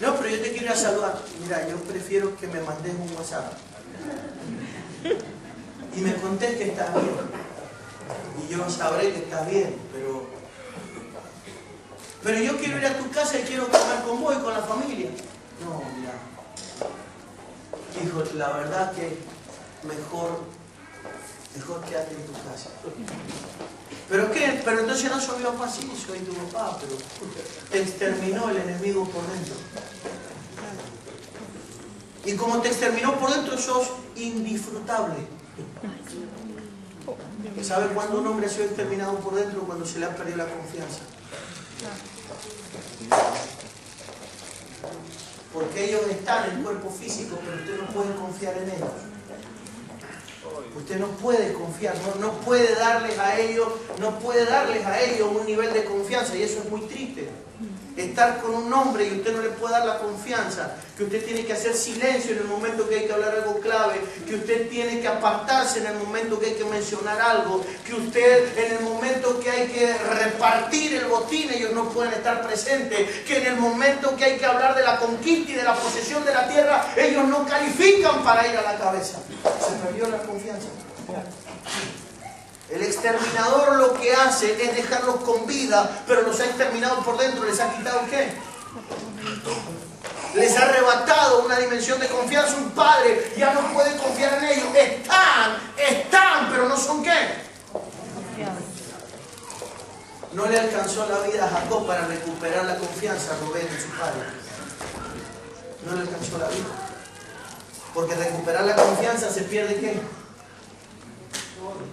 S1: No, pero yo te quiero ir a saludar. Mira, yo prefiero que me mandes un WhatsApp y me contés que estás bien. Y yo sabré que estás bien, pero yo quiero ir a tu casa y quiero comer con vos y con la familia. No, mira, hijo, la verdad que mejor quédate en tu casa. ¿Pero qué? Pero entonces no soy mi papá, sí, soy tu papá, pero te exterminó el enemigo por dentro. Y como te exterminó por dentro, sos indisfrutable. ¿Sabe cuándo un hombre ha sido exterminado por dentro? Cuando se le ha perdido la confianza. Porque ellos están en cuerpo físico, pero usted no puede confiar en ellos. Usted no puede confiar, no puede darles a ellos un nivel de confianza, y eso es muy triste. Estar con un hombre y usted no le puede dar la confianza, que usted tiene que hacer silencio en el momento que hay que hablar algo clave, que usted tiene que apartarse en el momento que hay que mencionar algo, que usted en el momento que hay que repartir el botín ellos no pueden estar presentes, que en el momento que hay que hablar de la conquista y de la posesión de la tierra ellos no califican para ir a la cabeza. Se perdió la confianza. El exterminador lo que hace es dejarlos con vida, pero los ha exterminado por dentro. ¿Les ha quitado qué? Les ha arrebatado una dimensión de confianza. Un padre ya no puede confiar en ellos. Están, pero no son qué. No le alcanzó la vida a Jacob para recuperar la confianza a Rubén en su padre. No le alcanzó la vida. Porque recuperar la confianza se pierde ¿qué?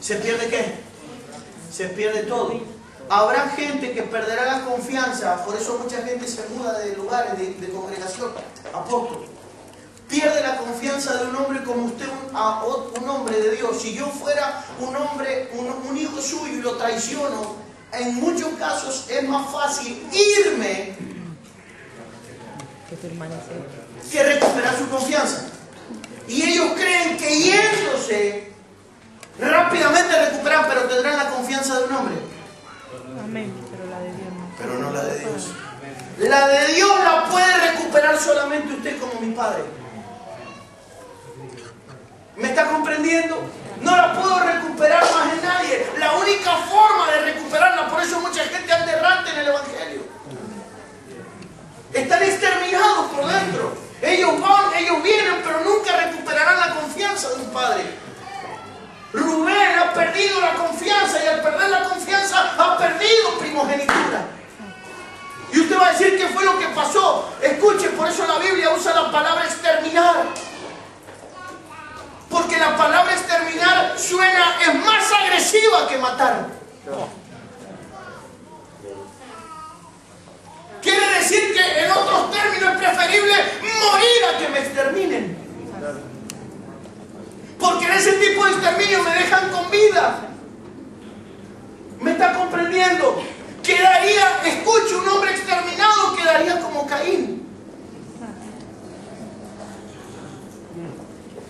S1: ¿Se pierde qué? Se pierde todo. Habrá gente que perderá la confianza, por eso mucha gente se muda de lugares, de congregación. Apóstol, pierde la confianza de un hombre como usted, un hombre de Dios. Si yo fuera un hombre, un hijo suyo y lo traiciono, en muchos casos es más fácil irme que recuperar su confianza. Y ellos creen que yéndose rápidamente recuperan, pero tendrán la confianza de un hombre.
S2: Amén, pero la de Dios no.
S1: Pero no la de Dios. La de Dios la puede recuperar solamente usted como mi Padre. ¿Me está comprendiendo? No la puedo recuperar más en nadie. La única forma de recuperarla, por eso mucha gente anda errante en el Evangelio. Están exterminados por dentro. Ellos van, ellos vienen, pero nunca recuperarán la confianza de un padre. Rubén ha perdido la confianza y al perder la confianza ha perdido primogenitura. Y usted va a decir qué fue lo que pasó. Escuche, por eso la Biblia usa la palabra exterminar. Porque la palabra exterminar es más agresiva que matar. Quiere decir que en otros términos es preferible morir a que me exterminen. Porque en ese tipo de exterminio me dejan con vida. ¿Me está comprendiendo? Quedaría, escuche, un hombre exterminado quedaría como Caín.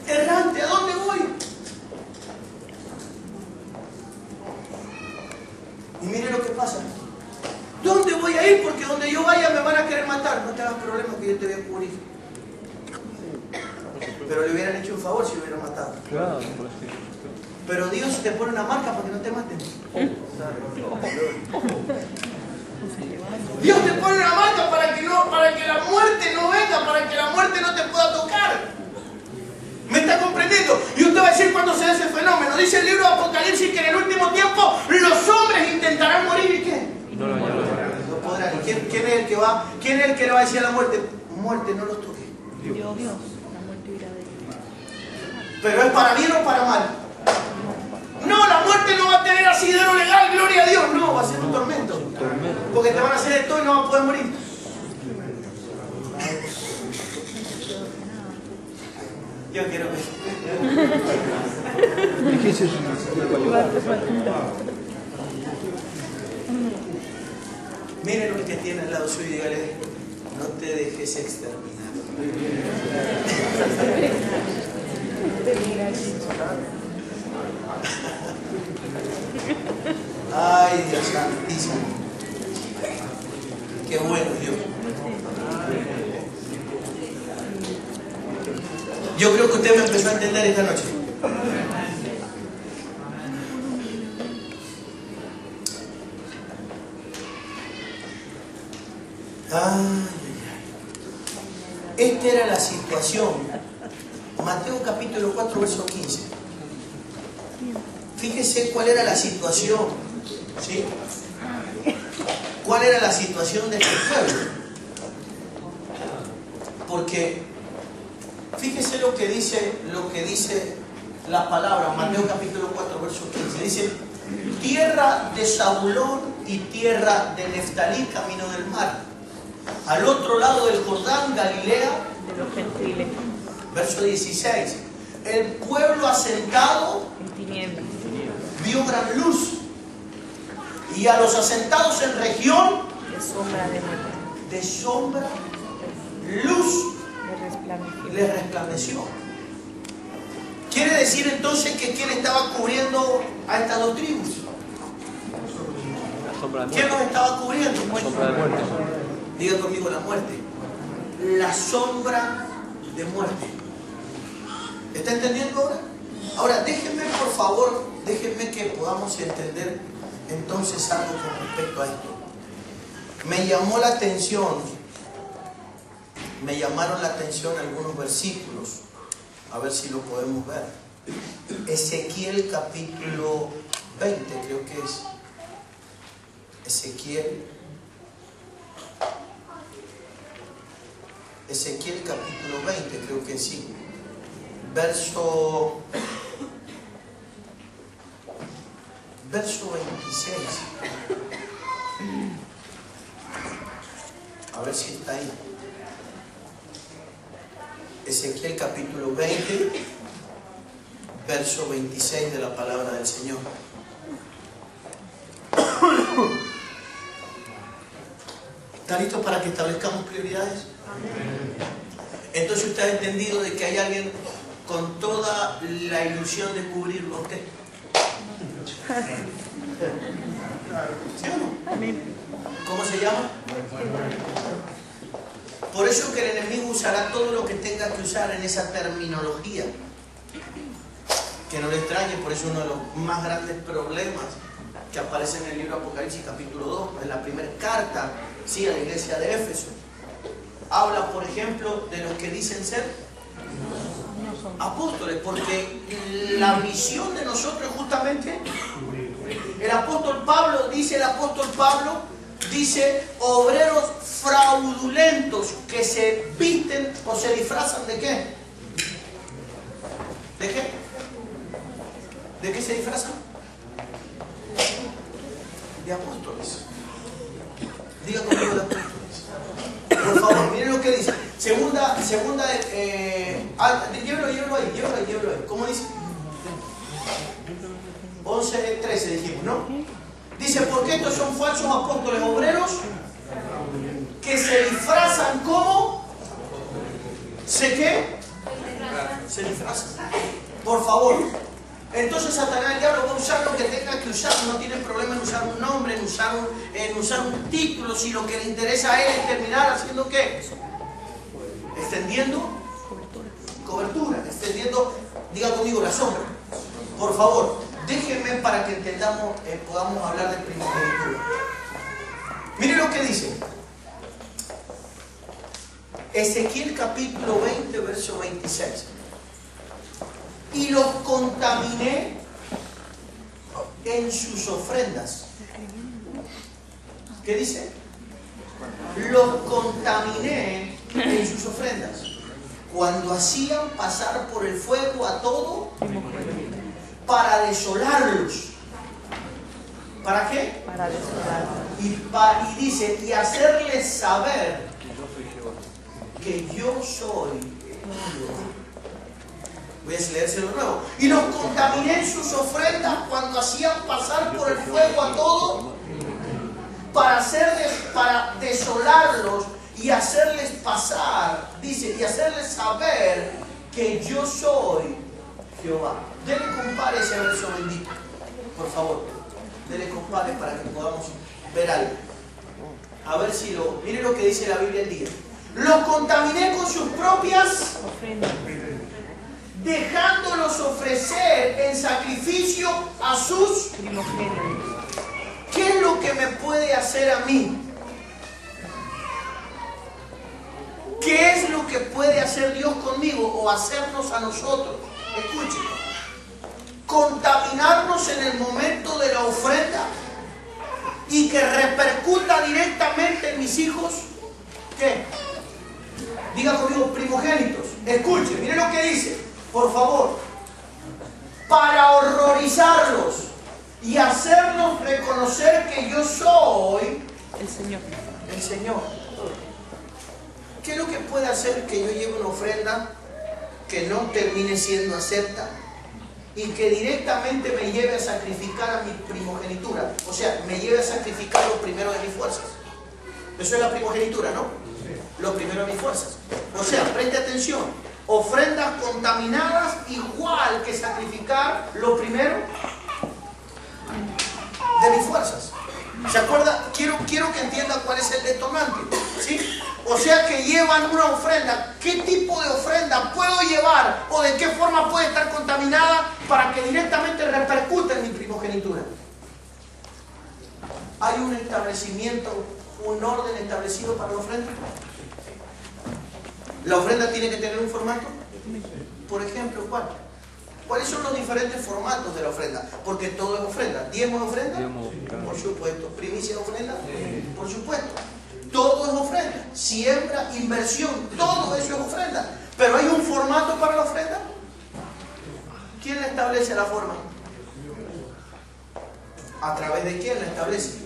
S1: Errante, ¿a dónde voy? Y mire lo que pasa. ¿Dónde voy a ir? Porque donde yo vaya me van a querer matar. No te hagas problema que yo te voy a cubrir. pero le hubieran hecho un favor si lo hubieran matado.
S3: Claro.
S1: Pero Dios te pone una marca para que no te maten. Dios te pone una marca para que la muerte no venga, para que la muerte no te pueda tocar. ¿Me está comprendiendo? Y usted va a decir cuando se da ese fenómeno. Dice el libro de Apocalipsis que en el último tiempo los hombres intentarán morir y ¿qué?
S3: No
S1: podrán. ¿Y quién es el que va? ¿Quién es el que le va a decir a la muerte? Muerte, no los toques.
S2: Dios, la muerte irá de ti.
S1: Pero es para bien o para mal. No, la muerte no va a tener asidero legal, gloria a Dios. No, va a ser un tormento. Porque te van a hacer de todo y no vas a poder morir. Yo quiero ver. Miren lo que tiene al lado suyo y dígale, no te dejes exterminar. Ay, Dios santísimo. Qué bueno Dios. Yo creo que usted me empezó a entender esta noche. Esta era la situación. Mateo capítulo 4, verso 15. Fíjese cuál era la situación. ¿Sí? ¿Cuál era la situación de este pueblo? Porque fíjese lo que dice la palabra, Mateo capítulo 4, verso 15. Dice, tierra de Zabulón y tierra de Neftalí, camino del mar. Al otro lado del Jordán, Galilea,
S2: De los gentiles.
S1: verso 16. El pueblo asentado
S2: En tinieblas.
S1: vio gran luz. Y a los asentados en región
S2: De sombra de muerte.
S1: de sombra, luz
S2: De resplandeciente.
S1: les resplandeció. Quiere decir entonces que ¿quién estaba cubriendo a estas dos tribus?
S3: La sombra de
S1: ¿Quién
S3: muerte.
S1: los estaba cubriendo?
S3: Sombra de muerte.
S1: Diga conmigo la muerte. La sombra de muerte. ¿Está entendiendo ahora? Ahora, déjenme por favor, déjenme que podamos entender entonces algo con respecto a esto. Me llamaron la atención algunos versículos. A ver si lo podemos ver. Ezequiel capítulo 20, creo que es. Ezequiel capítulo 20, creo que sí. Verso 26. A ver si está ahí. Ezequiel capítulo 20, verso 26 de la palabra del Señor. ¿Está listo para que establezcamos prioridades? Entonces usted ha entendido de que hay alguien con toda la ilusión de cubrirlo a usted. ¿Sí o no? ¿Cómo se llama? Por eso que el enemigo usará todo lo que tenga que usar en esa terminología. Que no le extrañe, por eso uno de los más grandes problemas que aparece en el libro Apocalipsis capítulo 2, en la primera carta, sí, a la iglesia de Éfeso. Habla, por ejemplo, de los que dicen ser apóstoles, porque la misión de nosotros es justamente, el apóstol Pablo dice obreros fraudulentos que se visten o se disfrazan ¿de qué? ¿De qué? ¿De qué se disfrazan? De apóstoles. Diga conmigo de apóstoles. Por favor, miren lo que dice. Segunda, llévelo ahí. ¿Cómo dice? 11:13 dijimos, ¿no? Dice, porque estos son falsos apóstoles obreros que se disfrazan como... ¿Se qué? Se disfrazan. Por favor. Entonces Satanás, el diablo, va a usar lo que tenga que usar. No tiene problema en usar un nombre, en usar un título. Si lo que le interesa a él es terminar haciendo ¿qué? Extendiendo cobertura, extendiendo, diga conmigo, la sombra. Por favor, déjenme para que entendamos, podamos hablar de primogenitura. Mire lo que dice. Ezequiel capítulo 20, verso 26. Y los contaminé en sus ofrendas. ¿Qué dice? Los contaminé en sus ofrendas. Cuando hacían pasar por el fuego a todo para desolarlos. ¿Para qué?
S2: Para desolarlos.
S1: Y dice, y hacerles saber que yo soy Jehová. Voy a leérselo de nuevo. Y los contaminé en sus ofrendas cuando hacían pasar por el fuego a todo para desolarlos y hacerles pasar, dice, y hacerles saber que yo soy Jehová. Denle compare ese verso bendito, por favor. Denle compare para que podamos ver algo. A ver si mire lo que dice la Biblia el día. Los contaminé con sus propias
S2: Ofrendas.
S1: dejándolos ofrecer en sacrificio a sus
S2: Primogénitos.
S1: ¿Qué es lo que me puede hacer a mí? ¿Qué es lo que puede hacer Dios conmigo o hacernos a nosotros? Escuchen. Contaminarnos en el momento de la ofrenda y que repercuta directamente en mis hijos. ¿Qué? Diga conmigo, primogénitos. Escuchen, miren lo que dice, por favor. Para horrorizarlos y hacernos reconocer que yo soy
S2: El Señor.
S1: el Señor. ¿Qué es lo que puede hacer que yo lleve una ofrenda que no termine siendo acepta y que directamente me lleve a sacrificar a mi primogenitura? O sea, me lleve a sacrificar lo primero de mis fuerzas. Eso es la primogenitura, ¿no? Lo primero de mis fuerzas. O sea, preste atención. Ofrendas contaminadas igual que sacrificar lo primero de mis fuerzas. ¿Se acuerda? Quiero que entienda cuál es el detonante, ¿sí? O sea que llevan una ofrenda. ¿Qué tipo de ofrenda puedo llevar o de qué forma puede estar contaminada para que directamente repercute en mi primogenitura? ¿Hay un establecimiento, un orden establecido para la ofrenda? ¿La ofrenda tiene que tener un formato? Por ejemplo, ¿cuál? ¿Cuáles son los diferentes formatos de la ofrenda? Porque todo es ofrenda. ¿Diezmo es ofrenda? Por supuesto. ¿Primicia es ofrenda? Por supuesto. Todo es ofrenda. Siembra, inversión, todo eso es ofrenda. ¿Pero hay un formato para la ofrenda? ¿Quién le establece la forma? ¿A través de quién la establece?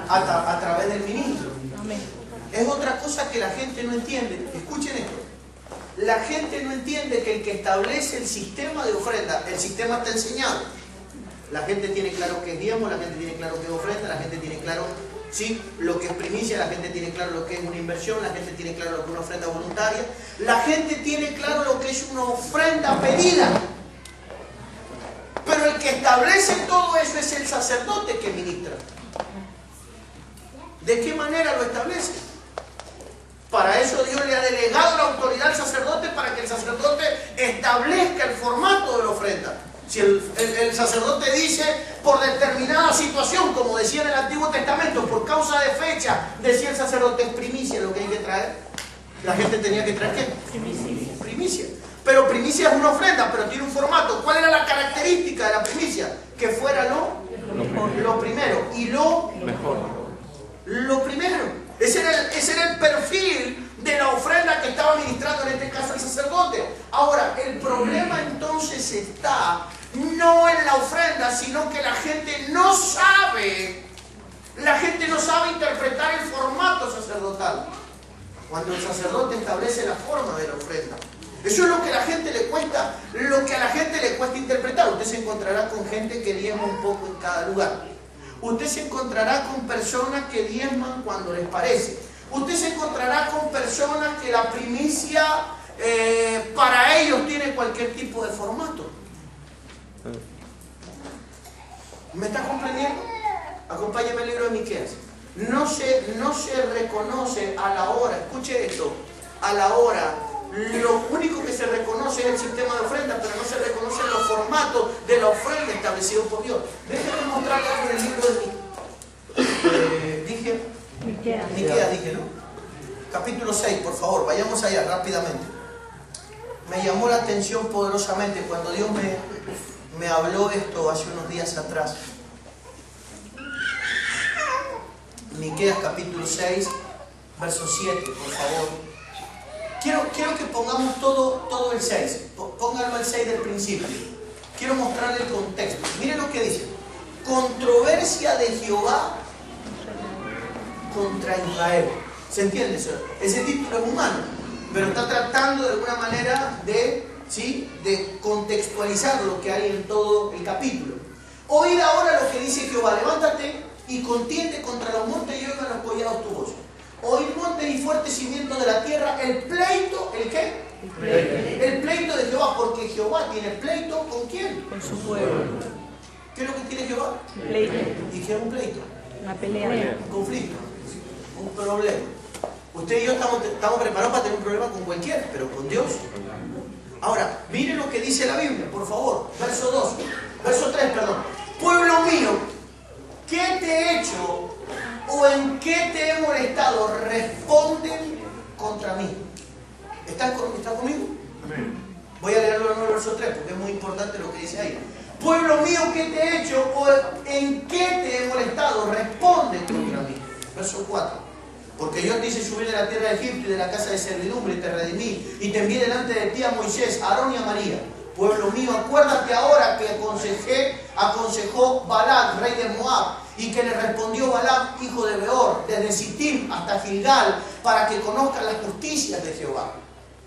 S1: A través del ministro.
S2: Amén.
S1: Es otra cosa que la gente no entiende. Escuchen esto. La gente no entiende que el que establece el sistema de ofrenda, el sistema está enseñado. La gente tiene claro qué es diezmo, la gente tiene claro qué es ofrenda, la gente tiene claro, ¿sí?, lo que es primicia, la gente tiene claro lo que es una inversión, la gente tiene claro lo que es una ofrenda voluntaria, la gente tiene claro lo que es una ofrenda pedida. Pero el que establece todo eso es el sacerdote que ministra. ¿De qué manera lo establece? Para eso Dios le ha delegado la autoridad al sacerdote para que el sacerdote establezca el formato de la ofrenda. Si el sacerdote dice por determinada situación, como decía en el Antiguo Testamento, por causa de fecha, decía el sacerdote, es primicia lo que hay que traer. La gente tenía que traer ¿qué?
S2: Primicia.
S1: Primicia. Pero primicia es una ofrenda, pero tiene un formato. ¿Cuál era la característica de la primicia? Que fuera lo primero y lo primero. Ese era el perfil de la ofrenda que estaba ministrando en este caso el sacerdote. Ahora, el problema entonces está no en la ofrenda, sino que la gente no sabe interpretar el formato sacerdotal. Cuando el sacerdote establece la forma de la ofrenda. Eso es lo que a la gente le cuesta, interpretar. Usted se encontrará con gente que diezma un poco en cada lugar. Usted se encontrará con personas que diezman cuando les parece. Usted se encontrará con personas que la primicia para ellos tiene cualquier tipo de formato. ¿Me está comprendiendo? Acompáñeme al libro de Miqueas. No se reconoce a la hora, escuche esto, a la hora lo único que se reconoce es el sistema de ofrenda, pero no se reconocen los formatos de la ofrenda establecidos por Dios. Déjenme mostrarles algo en el libro de Miqueas, dije, ¿no? Capítulo 6, por favor, vayamos allá rápidamente. Me llamó la atención poderosamente cuando Dios me habló esto hace unos días atrás. Miqueas capítulo 6, verso 7, por favor. Quiero que pongamos todo el 6. Pónganlo el 6 del principio. Quiero mostrarle el contexto. Miren lo que dice. Controversia de Jehová contra Israel. ¿Se entiende eso? Ese título es humano, pero está tratando de alguna manera de contextualizar lo que hay en todo el capítulo. Oíd ahora lo que dice Jehová. Levántate y contiende contra los montes y oigan los collados tu voz. Oíd montes y fuertes cimientos de la tierra, el pleito, ¿el qué? El pleito de Jehová, porque Jehová tiene pleito ¿con quién?
S2: Con su pueblo.
S1: ¿Qué es lo que tiene Jehová?
S2: Pleito.
S1: ¿Y qué es un pleito?
S2: Una pelea.
S1: Un conflicto, un problema. Usted y yo estamos preparados para tener un problema con cualquiera, pero con Dios. Ahora, miren lo que dice la Biblia, por favor. Verso 3, perdón. Pueblo mío, ¿qué te he hecho o en qué te he molestado? Responden contra mí. ¿Están conmigo? Voy a leerlo en el verso 3 porque es muy importante lo que dice ahí. Pueblo mío, ¿qué te he hecho o en qué te he molestado? Responden contra mí. Verso 4. Porque yo te hice subir de la tierra de Egipto y de la casa de servidumbre y te redimí y te envié delante de ti a Moisés, a Aarón y a María. Pueblo mío, acuérdate ahora que aconsejó Balac, rey de Moab, y que le respondió Balac, hijo de Beor, desde Sittim hasta Gilgal, para que conozcan las justicias de Jehová.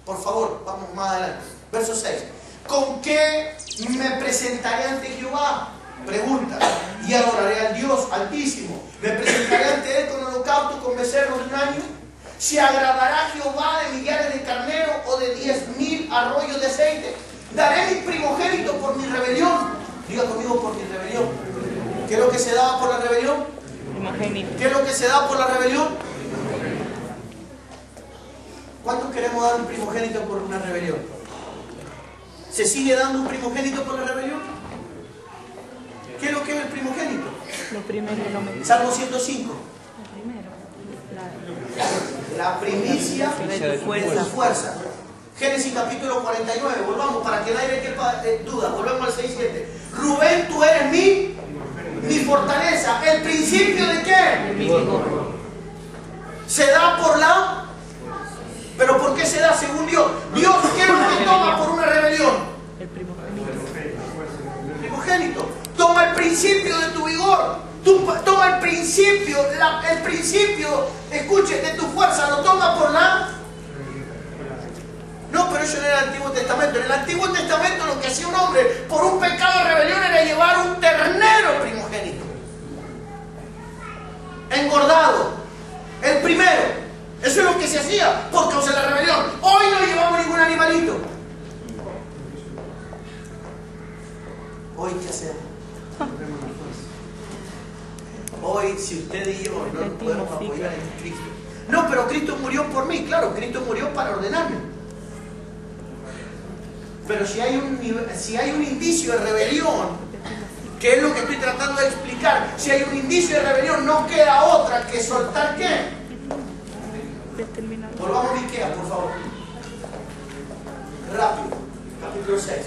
S1: Por favor, vamos más adelante. Verso 6. ¿Con qué me presentaré ante Jehová? Pregunta. Y adoraré al Dios Altísimo. ¿Me presentaré ante Él con holocausto, con becerros de un año? ¿Se agradará Jehová de millares de carneros o de 10,000 arroyos de aceite? ¿Daré mi primogénito por mi rebelión? Diga conmigo, por mi rebelión. ¿Qué es lo que se daba por la rebelión?
S2: Primogénito.
S1: ¿Qué es lo que se da por la rebelión? ¿Cuántos queremos dar un primogénito por una rebelión? ¿Se sigue dando un primogénito por la rebelión? ¿Qué es lo que es el primogénito?
S2: Lo primero y lo mejor.
S1: Salmo 105.
S2: Lo primero.
S1: La primicia
S2: De tu fuerza.
S1: de tu fuerza. Génesis capítulo 49. Volvamos para que nadie quepa duda. Volvemos al 6:7. Rubén, tú eres mi fortaleza. ¿El principio de qué?
S2: De mi vigor.
S1: Se da por la... ¿Pero por qué se da según Dios? Dios, ¿qué es lo que toma por una rebelión?
S2: El primogénito.
S1: Primogénito. Toma el principio de tu vigor. Toma el principio, escuche, de tu fuerza. Lo toma por la... No, pero eso no era el Antiguo Testamento. En el Antiguo Testamento lo que hacía un hombre por un pecado de rebelión era llevar un ternero primogénito. Engordado. El primero. Eso es lo que se hacía por causa de la rebelión. Hoy no llevamos ningún animalito. Hoy, ¿qué hacemos? Hoy, si usted y yo no nos podemos apoyar en Cristo. No, pero Cristo murió por mí. Claro, Cristo murió para ordenarme. Pero si hay un indicio de rebelión, que es lo que estoy tratando de explicar, si hay un indicio de rebelión, no queda otra que soltar ¿qué? Volvamos a Miqueas, por favor. Rápido. Capítulo 6.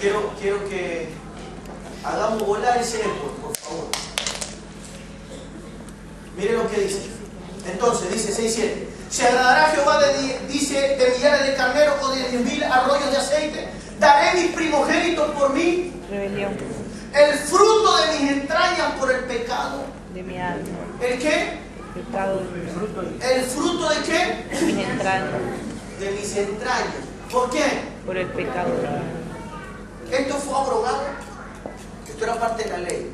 S1: Quiero que hagamos volar ese eco, por favor. Mire lo que dice. Entonces, dice 6:7. ¿Se agradará Jehová de millares de carneros o de 10,000 arroyos de aceite? ¿Daré mis primogénitos por mí?
S2: Rebelión.
S1: El fruto de mis entrañas por el pecado.
S2: De mi alma.
S1: ¿El qué?
S2: Pecado de mi fruto.
S1: ¿El fruto de qué?
S2: De mis entrañas.
S1: De mis entrañas. ¿Por qué?
S2: Por el pecado de mi alma.
S1: Esto fue abrogado. Esto era parte de la ley.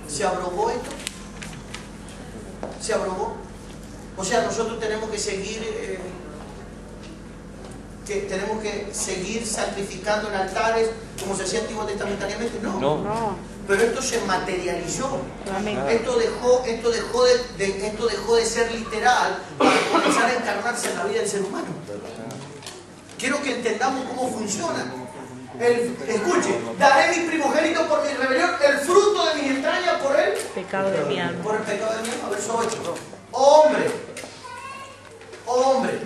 S1: ¿Se abrogó esto? ¿Se abrogó? O sea, nosotros tenemos que seguir sacrificando en altares como se hacía antiguo testamentariamente. No. pero esto se materializó.
S2: Amén.
S1: Esto dejó de ser literal para comenzar a encarnarse en la vida del ser humano. Quiero que entendamos cómo funciona. Escuche, daré mi primogénito por mi rebelión, el fruto de mis entrañas por él.
S2: Pecado de mi alma.
S1: Por el pecado de mi alma, verso 8. Hombre,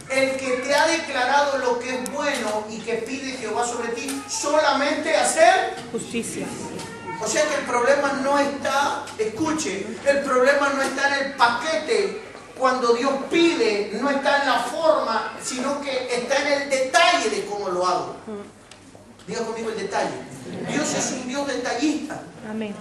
S1: el que te ha declarado lo que es bueno y que pide Jehová sobre ti, solamente hacer
S2: Justicia.
S1: O sea que el problema no está, escuche, el problema no está en el paquete cuando Dios pide, no está en la forma, sino que está en el detalle de cómo lo hago. Diga conmigo el detalle. Dios es un Dios detallista.
S2: Amén.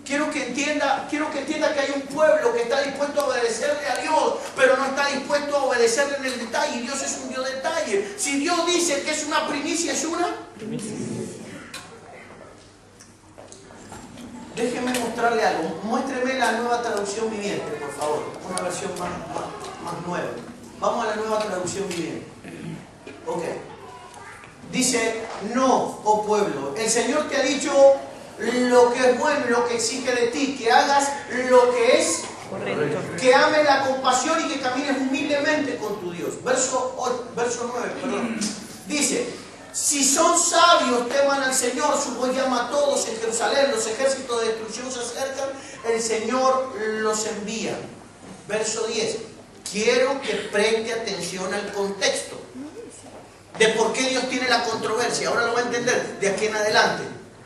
S1: Quiero que entienda que hay un pueblo que está dispuesto a obedecerle a Dios, pero no está dispuesto a obedecerle en el detalle. Y Dios es un Dios de detalle. Si Dios dice que es una primicia, es una
S2: Primicia.
S1: Déjeme mostrarle algo. Muéstreme la nueva traducción viviente, por favor. Una versión más nueva. Vamos a la nueva traducción viviente. Ok. Dice, no, oh pueblo, el Señor te ha dicho lo que es bueno y lo que exige de ti, que hagas lo que es
S2: Correcto.
S1: que ames la compasión y que camines humildemente con tu Dios. Verso 9, perdón. Dice, si son sabios, teman al Señor, su voz llama a todos en Jerusalén, los ejércitos de destrucción se acercan, el Señor los envía. Verso 10. Quiero que preste atención al contexto de por qué Dios tiene la controversia. Ahora lo va a entender de aquí en adelante.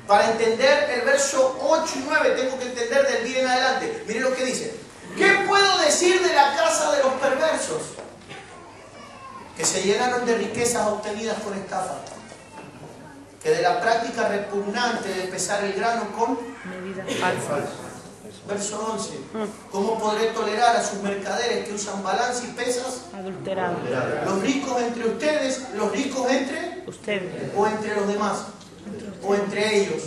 S1: Para entender el verso 8 y 9 tengo que entender del día en adelante. Mire lo que dice. ¿Qué puedo decir de la casa de los perversos? Que se llenaron de riquezas obtenidas con estafa. Que de la práctica repugnante de pesar el grano con
S2: Medidas falsas.
S1: Verso 11. ¿Cómo podré tolerar a sus mercaderes que usan balance y pesas?
S2: Adulterado.
S1: Los ricos entre ustedes, los ricos entre
S2: Ustedes.
S1: o entre los demás, o entre ellos,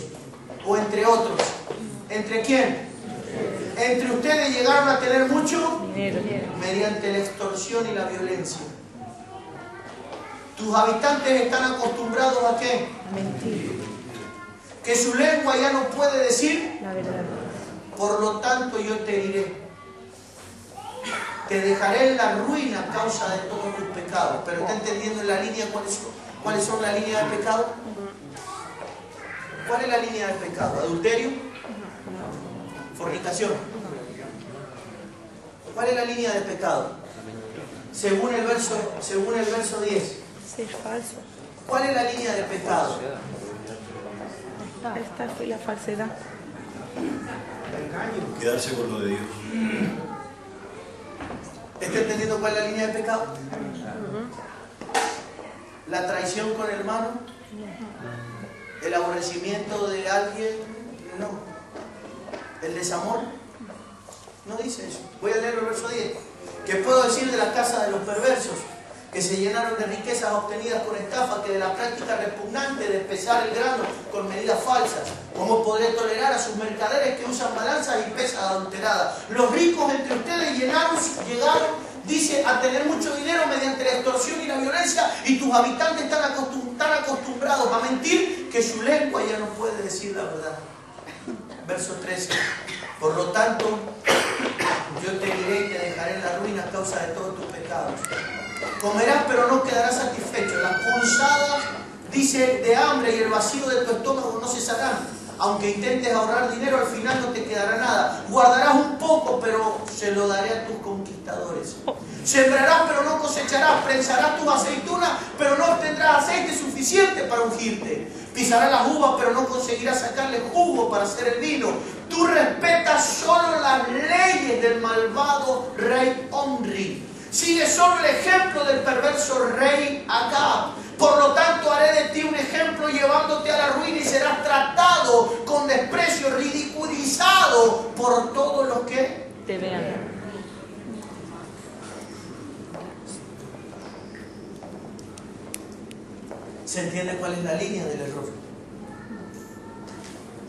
S1: o entre otros. ¿Entre quién? Entre ustedes llegaron a tener mucho
S2: Dinero.
S1: mediante la extorsión y la violencia. Tus habitantes están acostumbrados ¿a qué?
S2: A mentir.
S1: Que su lengua ya no puede decir.
S2: La verdad.
S1: Por lo tanto yo te diré, te dejaré en la ruina a causa de todos tus pecados. Pero ¿está entendiendo en la línea cuáles son las líneas de pecado? ¿Cuál es la línea de pecado? ¿Adulterio? ¿Fornicación? ¿Cuál es la línea de pecado? Según el verso 10.
S2: Ser falso.
S1: ¿Cuál es la línea de pecado?
S2: Esta fue la falsedad.
S3: Quedarse con lo de Dios.
S1: ¿Está entendiendo cuál es la línea de pecado? La traición con el hermano, el aborrecimiento de alguien, no. El desamor, no dice eso. Voy a leer el verso 10. ¿Qué puedo decir de la casa de los perversos? Que se llenaron de riquezas obtenidas con estafa, que de la práctica repugnante de pesar el grano con medidas falsas. ¿Cómo podré tolerar a sus mercaderes que usan balanzas y pesas adulteradas? Los ricos entre ustedes llegaron, dice, a tener mucho dinero mediante la extorsión y la violencia, y tus habitantes están acostumbrados a mentir que su lengua ya no puede decir la verdad. Verso 13. Por lo tanto, yo te diré y te dejaré en la ruina a causa de todos tus pecados. Comerás, pero no quedarás satisfecho. Las punzadas, dice, de hambre y el vacío de tu estómago no cesarán. Aunque intentes ahorrar dinero, al final no te quedará nada. Guardarás un poco, pero se lo daré a tus conquistadores. Sembrarás, pero no cosecharás. Prensarás tus aceitunas, pero no obtendrás aceite suficiente para ungirte. Pisarás las uvas, pero no conseguirás sacarle jugo para hacer el vino. Tú respetas solo las leyes del malvado rey Omri. Sigue solo el ejemplo del perverso rey Acab. Por lo tanto, haré de ti un ejemplo llevándote a la ruina y serás tratado con desprecio, ridiculizado por todos los que
S2: Te vean.
S1: ¿Se entiende cuál es la línea del error?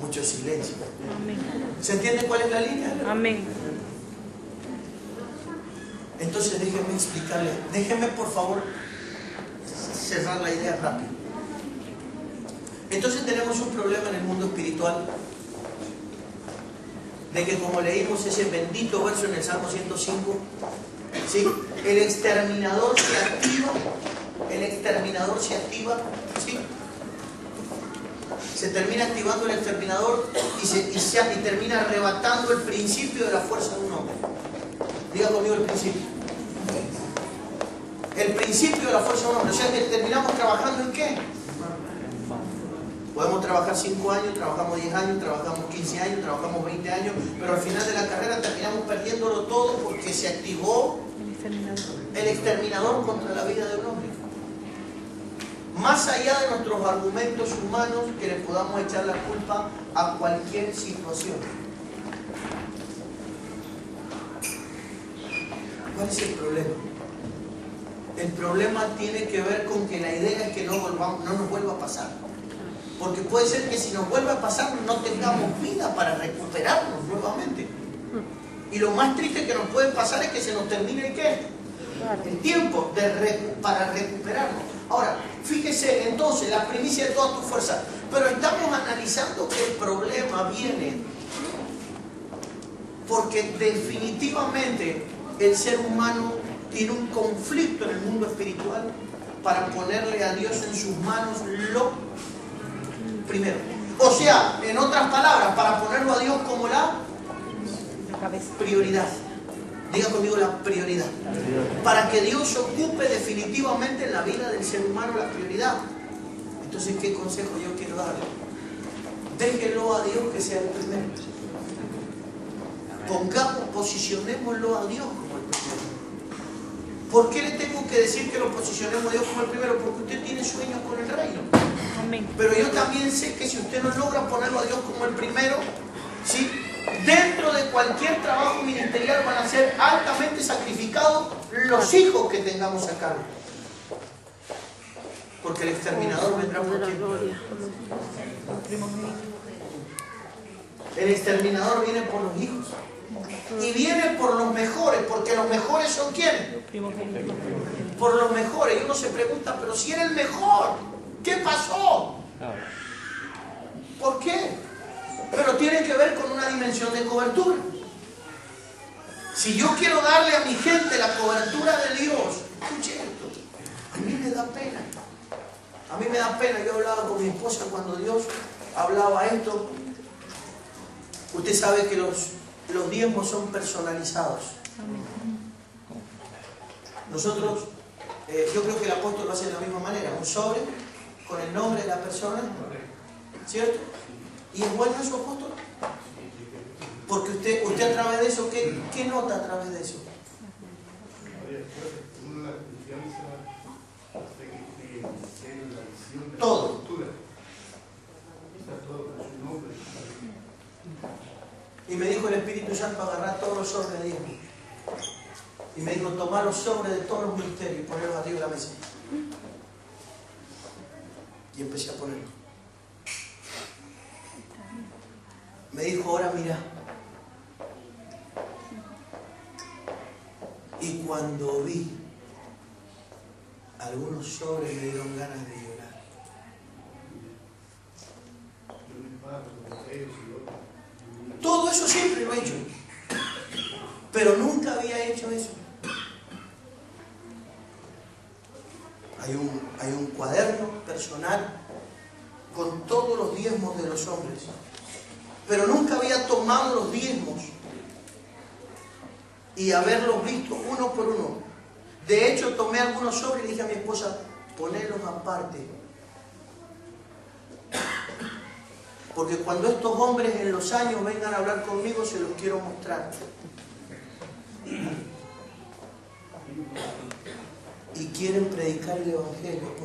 S1: Mucho silencio.
S2: Amén.
S1: ¿Se entiende cuál es la línea del error?
S2: Amén.
S1: Entonces déjenme explicarles, déjenme por favor cerrar la idea rápido. Entonces tenemos un problema en el mundo espiritual de que, como leímos ese bendito verso en el Salmo 105, ¿sí? El exterminador se activa, ¿sí? Se termina activando el exterminador y termina arrebatando el principio de la fuerza de un hombre. Diga conmigo el principio. El principio de la fuerza de un hombre. O sea que terminamos trabajando ¿en qué? Podemos trabajar 5 años, trabajamos 10 años, trabajamos 15 años, trabajamos 20 años, pero al final de la carrera terminamos perdiéndolo todo porque se activó el exterminador contra la vida de un hombre. Más allá de nuestros argumentos humanos que le podamos echar la culpa a cualquier situación. ¿Cuál es el problema? El problema tiene que ver con que la idea es que no nos vuelva a pasar. Porque puede ser que si nos vuelva a pasar no tengamos vida para recuperarnos nuevamente. Y lo más triste que nos puede pasar es que se nos termine ¿el qué? El tiempo para recuperarnos. Ahora, fíjese entonces, la primicia de toda tu fuerza. Pero estamos analizando que el problema viene porque definitivamente el ser humano tiene un conflicto en el mundo espiritual para ponerle a Dios en sus manos lo primero. O sea, en otras palabras, para ponerlo a Dios como la prioridad. Diga conmigo la prioridad. Para que Dios ocupe definitivamente en la vida del ser humano la prioridad. Entonces, ¿qué consejo yo quiero darle? Déjelo a Dios que sea el primero. Posicionémoslo a Dios como el primero. ¿Por qué le tengo que decir que lo posicionemos a Dios como el primero? Porque usted tiene sueños con el reino. Pero yo también sé que si usted no logra ponerlo a Dios como el primero, ¿sí? Dentro de cualquier trabajo ministerial van a ser altamente sacrificados los hijos que tengamos a cargo. Porque el exterminador vendrá por quién. El exterminador viene por los hijos. Y viene por los mejores, porque los mejores son ¿quiénes? Por los mejores. Y uno se pregunta, pero si era el mejor, ¿qué pasó? ¿Por qué? Pero tiene que ver con una dimensión de cobertura. Si yo quiero darle a mi gente la cobertura de Dios, escuche esto, a mí me da pena. A mí me da pena. Yo hablaba con mi esposa cuando Dios hablaba esto. Usted sabe que los diezmos son personalizados. Nosotros, yo creo que el apóstol lo hace de la misma manera. Un sobre con el nombre de la persona, ¿cierto? ¿Y es bueno eso, apóstol? Porque usted a través de eso, ¿qué nota a través de eso? Todo. Y me dijo el Espíritu Santo agarrar todos los sobres de diezmo. Y me dijo, tomar los sobres de todos los ministerios y ponerlos arriba de la mesa. Y empecé a ponerlos. Me dijo, ahora mira. Y cuando vi algunos sobres me dieron ganas de llorar. Todo eso siempre lo he hecho. Pero nunca había hecho eso. Hay un cuaderno personal con todos los diezmos de los hombres. Pero nunca había tomado los diezmos y haberlos visto uno por uno. De hecho, tomé algunos sobres y le dije a mi esposa, ponelos aparte. Porque cuando estos hombres en los años vengan a hablar conmigo, se los quiero mostrar. Y quieren predicar el Evangelio.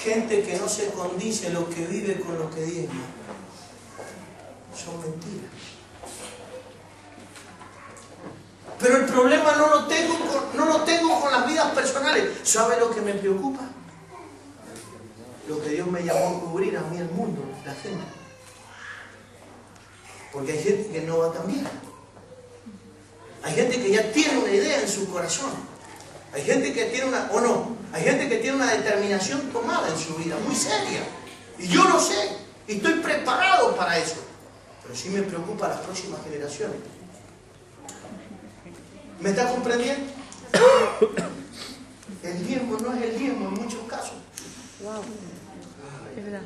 S1: Gente que no se condice lo que vive con lo que diezma. Son mentiras. Pero el problema no lo tengo con las vidas personales. ¿Sabe lo que me preocupa? Lo que Dios me llamó a cubrir a mí, el mundo, la gente. Porque hay gente que no va a cambiar. Hay gente que ya tiene una idea en su corazón. Hay gente que tiene una, o no, Hay gente que tiene una determinación tomada en su vida, muy seria. Y yo lo sé, y estoy preparado para eso. Pero sí me preocupa las próximas generaciones. ¿Me está comprendiendo? El diezmo no es el diezmo en muchos casos.
S2: Wow. Es verdad.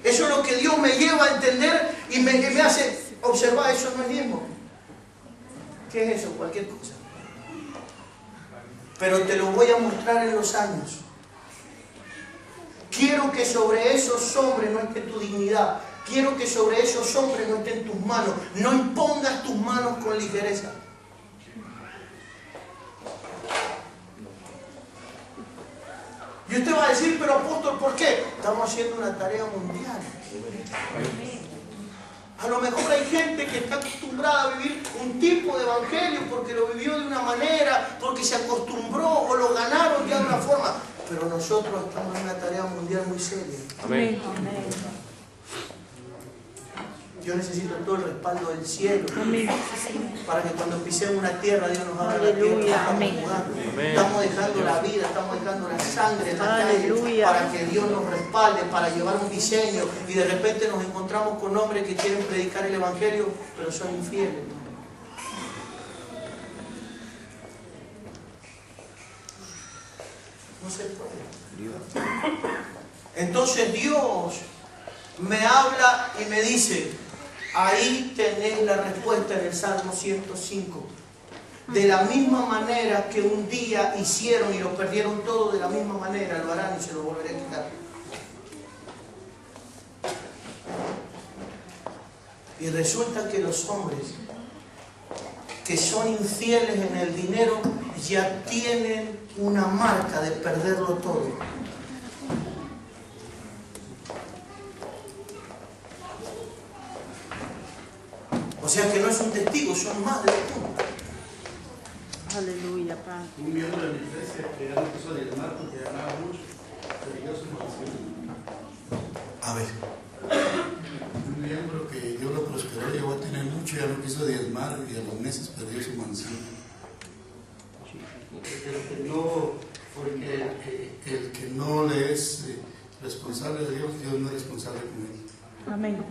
S1: Eso es lo que Dios me lleva a entender y me hace observar, eso no es diezmo. ¿Qué es eso? Cualquier cosa. Pero te lo voy a mostrar en los años. Quiero que sobre esos hombres no esté tu dignidad. Quiero que sobre esos hombres no estén tus manos. No impongas tus manos con ligereza. Y usted va a decir, pero apóstol, ¿por qué? Estamos haciendo una tarea mundial. A lo mejor hay gente que está acostumbrada a vivir un tipo de evangelio porque lo vivió de una manera, porque se acostumbró o lo ganaron ya de una forma. Pero nosotros estamos en una tarea mundial muy seria.
S2: Amén.
S1: Yo necesito todo el respaldo del cielo.
S2: Amén.
S1: Para que cuando pisemos una tierra, Dios nos abra la
S2: Aleluya.
S1: tierra. Estamos
S2: Amén.
S1: jugando.
S3: Amén.
S1: Estamos dejando la vida, estamos dejando la sangre en la calle
S2: Aleluya.
S1: para que Dios nos respalde, para llevar un diseño. Y de repente nos encontramos con hombres que quieren predicar el evangelio, pero son infieles. No se puede. Entonces Dios me habla y me dice, ahí tenés la respuesta en el Salmo 105. De la misma manera que un día hicieron y lo perdieron todo, de la misma manera lo harán y se lo volveré a quitar. Y resulta que los hombres que son infieles en el dinero ya tienen una marca de perderlo todo. O sea que no es un testigo, son más de uno.
S2: Aleluya, Padre.
S4: Un miembro de mi iglesia que ya no quiso diezmar porque ganaba mucho, pero yo su mansión.
S1: A ver.
S4: Un miembro que Dios lo prosperó, llegó a tener mucho, ya no quiso diezmar y a los meses perdió su mansión. Porque el que no le es responsable de Dios, Dios no es responsable con él.
S2: Amén.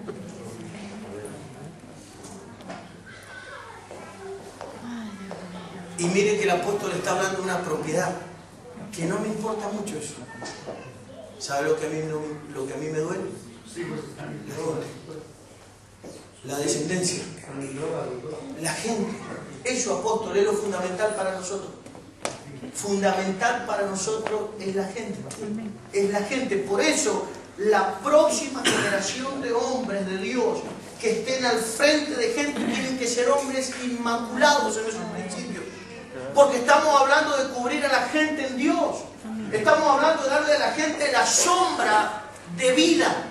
S1: Y mire que el apóstol está hablando de una propiedad, que no me importa mucho eso. ¿Sabe lo que a mí me duele? La descendencia, la gente. Eso, apóstol, es lo fundamental para nosotros. Fundamental para nosotros es la gente. Es la gente. Por eso, la próxima generación de hombres de Dios que estén al frente de gente tienen que ser hombres inmaculados en esos principios. Porque estamos hablando de cubrir a la gente en Dios. Estamos hablando de darle a la gente la sombra de vida.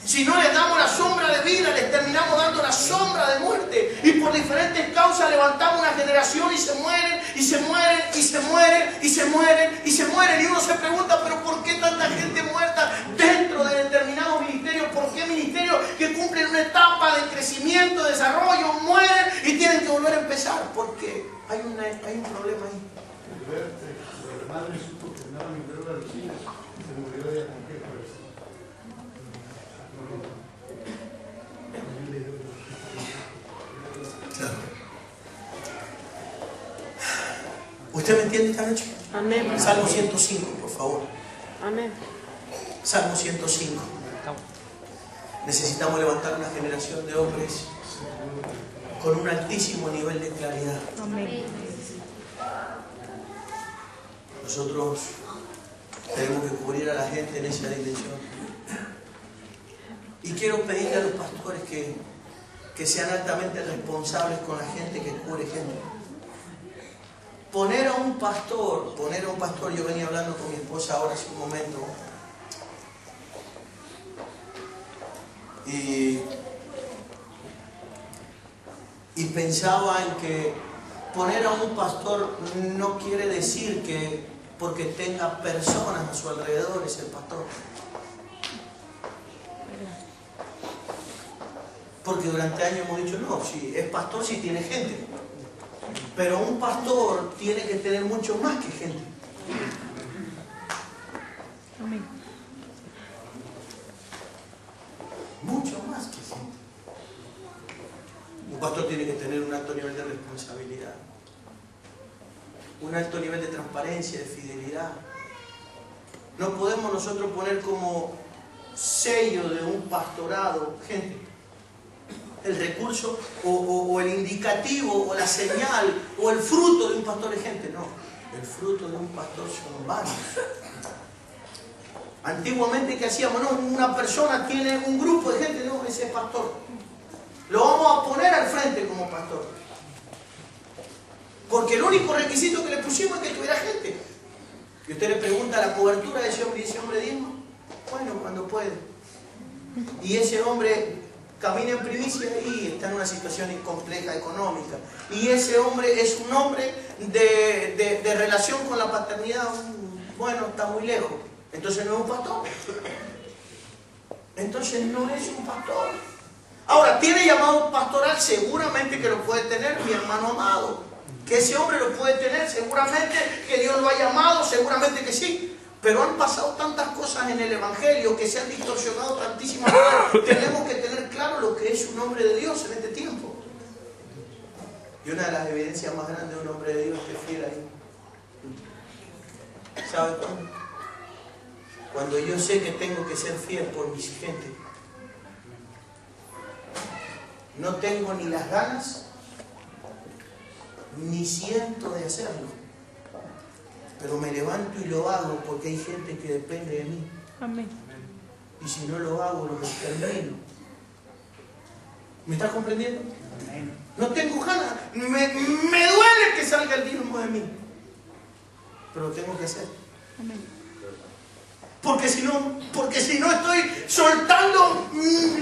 S1: Si no les damos la sombra de vida, les terminamos dando la sombra de muerte. Y por diferentes causas levantamos una generación y se mueren, y se mueren, y se mueren, y se mueren, y se mueren. Y uno se pregunta, pero ¿por qué tanta gente muerta dentro de determinados ministerios? ¿Por qué ministerios que cumplen una etapa de crecimiento, de desarrollo, mueren y tienen que volver a empezar? Porque hay un problema ahí.
S4: El hermano supo que andaban en droga los hijos, se murió ya con qué fuerza.
S1: Claro. ¿Usted me entiende esta noche?
S2: Amén.
S1: Salmo 105, por favor.
S2: Amén.
S1: Salmo 105. Necesitamos levantar una generación de hombres con un altísimo nivel de claridad.
S2: Amén.
S1: Nosotros tenemos que cubrir a la gente en esa dimensión. Y quiero pedirle a los pastores que sean altamente responsables con la gente que cubre gente. Poner a un pastor, yo venía hablando con mi esposa ahora hace un momento, y pensaba en que poner a un pastor no quiere decir que porque tenga personas a su alrededor es el pastor. Porque durante años hemos dicho, no, si es pastor si tiene gente. Pero un pastor tiene que tener mucho más que gente. tener un alto nivel de responsabilidad, un alto nivel de transparencia, de fidelidad. No podemos nosotros poner como sello de un pastorado, gente, el recurso o el indicativo o la señal o el fruto de un pastor es gente. No, el fruto de un pastor son varios. Antiguamente, ¿qué hacíamos? No, una persona tiene un grupo de gente, no, ese es pastor. Lo vamos a poner al frente como pastor. Porque el único requisito que le pusimos es que tuviera gente. Y usted le pregunta la cobertura de ese hombre, y ese hombre diezma. Bueno, cuando puede. Y ese hombre camina en primicia y está en una situación compleja económica. Y ese hombre es un hombre de relación con la paternidad, bueno, está muy lejos. Entonces no es un pastor. Entonces no es un pastor. Ahora, ¿tiene llamado pastoral? Seguramente que lo puede tener, mi hermano amado. Que ese hombre lo puede tener, seguramente que Dios lo ha llamado, seguramente que sí. Pero han pasado tantas cosas en el Evangelio que se han distorsionado tantísimas cosas. Tenemos que tener claro lo que es un hombre de Dios en este tiempo. Y una de las evidencias más grandes de un hombre de Dios es que es fiel ahí. ¿Sabe cuándo? Cuando yo sé que tengo que ser fiel por mi gente. No tengo ni las ganas, ni siento de hacerlo. Pero me levanto y lo hago porque hay gente que depende de mí.
S2: Amén.
S1: Y si no lo hago, lo termino. ¿Me estás comprendiendo? No tengo ganas. Me duele que salga el diezmo de mí. Pero lo tengo que hacer.
S2: Amén.
S1: Porque si no estoy soltando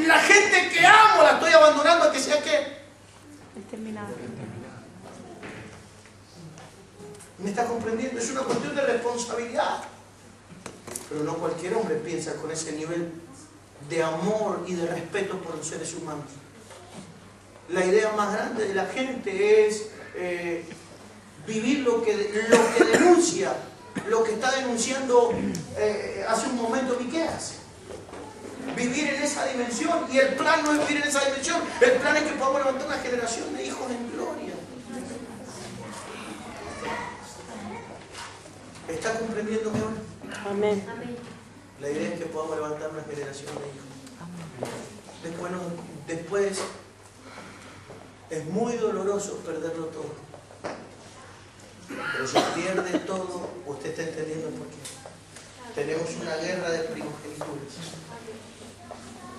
S1: la gente que amo, la estoy abandonando a que sea que.
S2: Terminado.
S1: ¿Me está comprendiendo? Es una cuestión de responsabilidad. Pero no cualquier hombre piensa con ese nivel de amor y de respeto por los seres humanos. La idea más grande de la gente es vivir lo que denuncia, lo que está denunciando hace un momento Miqueas. Vivir en esa dimensión. Y el plan no es vivir en esa dimensión. El plan es que podamos levantar una generación de hijos en gloria. ¿Está comprendiéndome ahora?
S2: Amén.
S1: La idea es que podamos levantar una generación de hijos. Después es muy doloroso perderlo todo. Pero si pierde todo, usted está entendiendo por qué. Tenemos una guerra de primogenituras.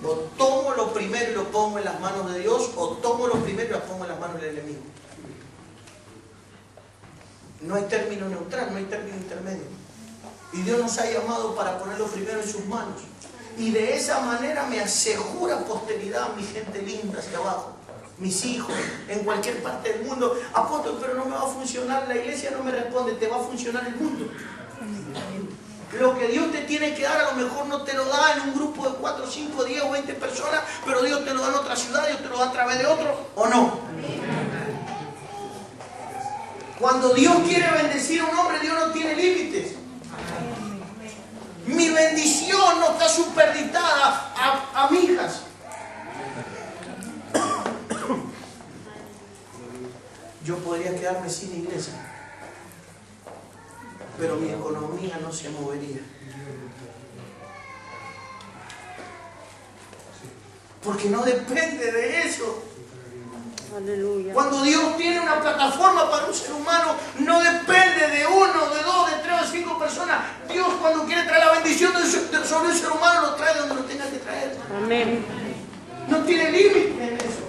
S1: O tomo lo primero y lo pongo en las manos de Dios, o tomo lo primero y lo pongo en las manos del enemigo. No hay término neutral, no hay término intermedio. Y Dios nos ha llamado para ponerlo primero en sus manos. Y de esa manera me asegura posteridad, mi gente linda hacia abajo. Mis hijos, en cualquier parte del mundo. Apóstol, pero no me va a funcionar, la iglesia no me responde, te va a funcionar el mundo. Lo que Dios te tiene que dar a lo mejor no te lo da en un grupo de 4, 5, 10 o 20 personas, pero Dios te lo da en otra ciudad, Dios te lo da a través de otro, ¿o no? Cuando Dios quiere bendecir a un hombre, Dios no tiene límites. Mi bendición no está supeditada a migas. Yo podría quedarme sin iglesia, pero mi economía no se movería. Porque no depende de eso.
S2: Aleluya.
S1: Cuando Dios tiene una plataforma para un ser humano, no depende de 1, de 2, de 3 o 5 personas. Dios, cuando quiere traer la bendición sobre un ser humano, lo trae donde lo tenga que traer.
S2: Amén.
S1: No tiene límite en eso.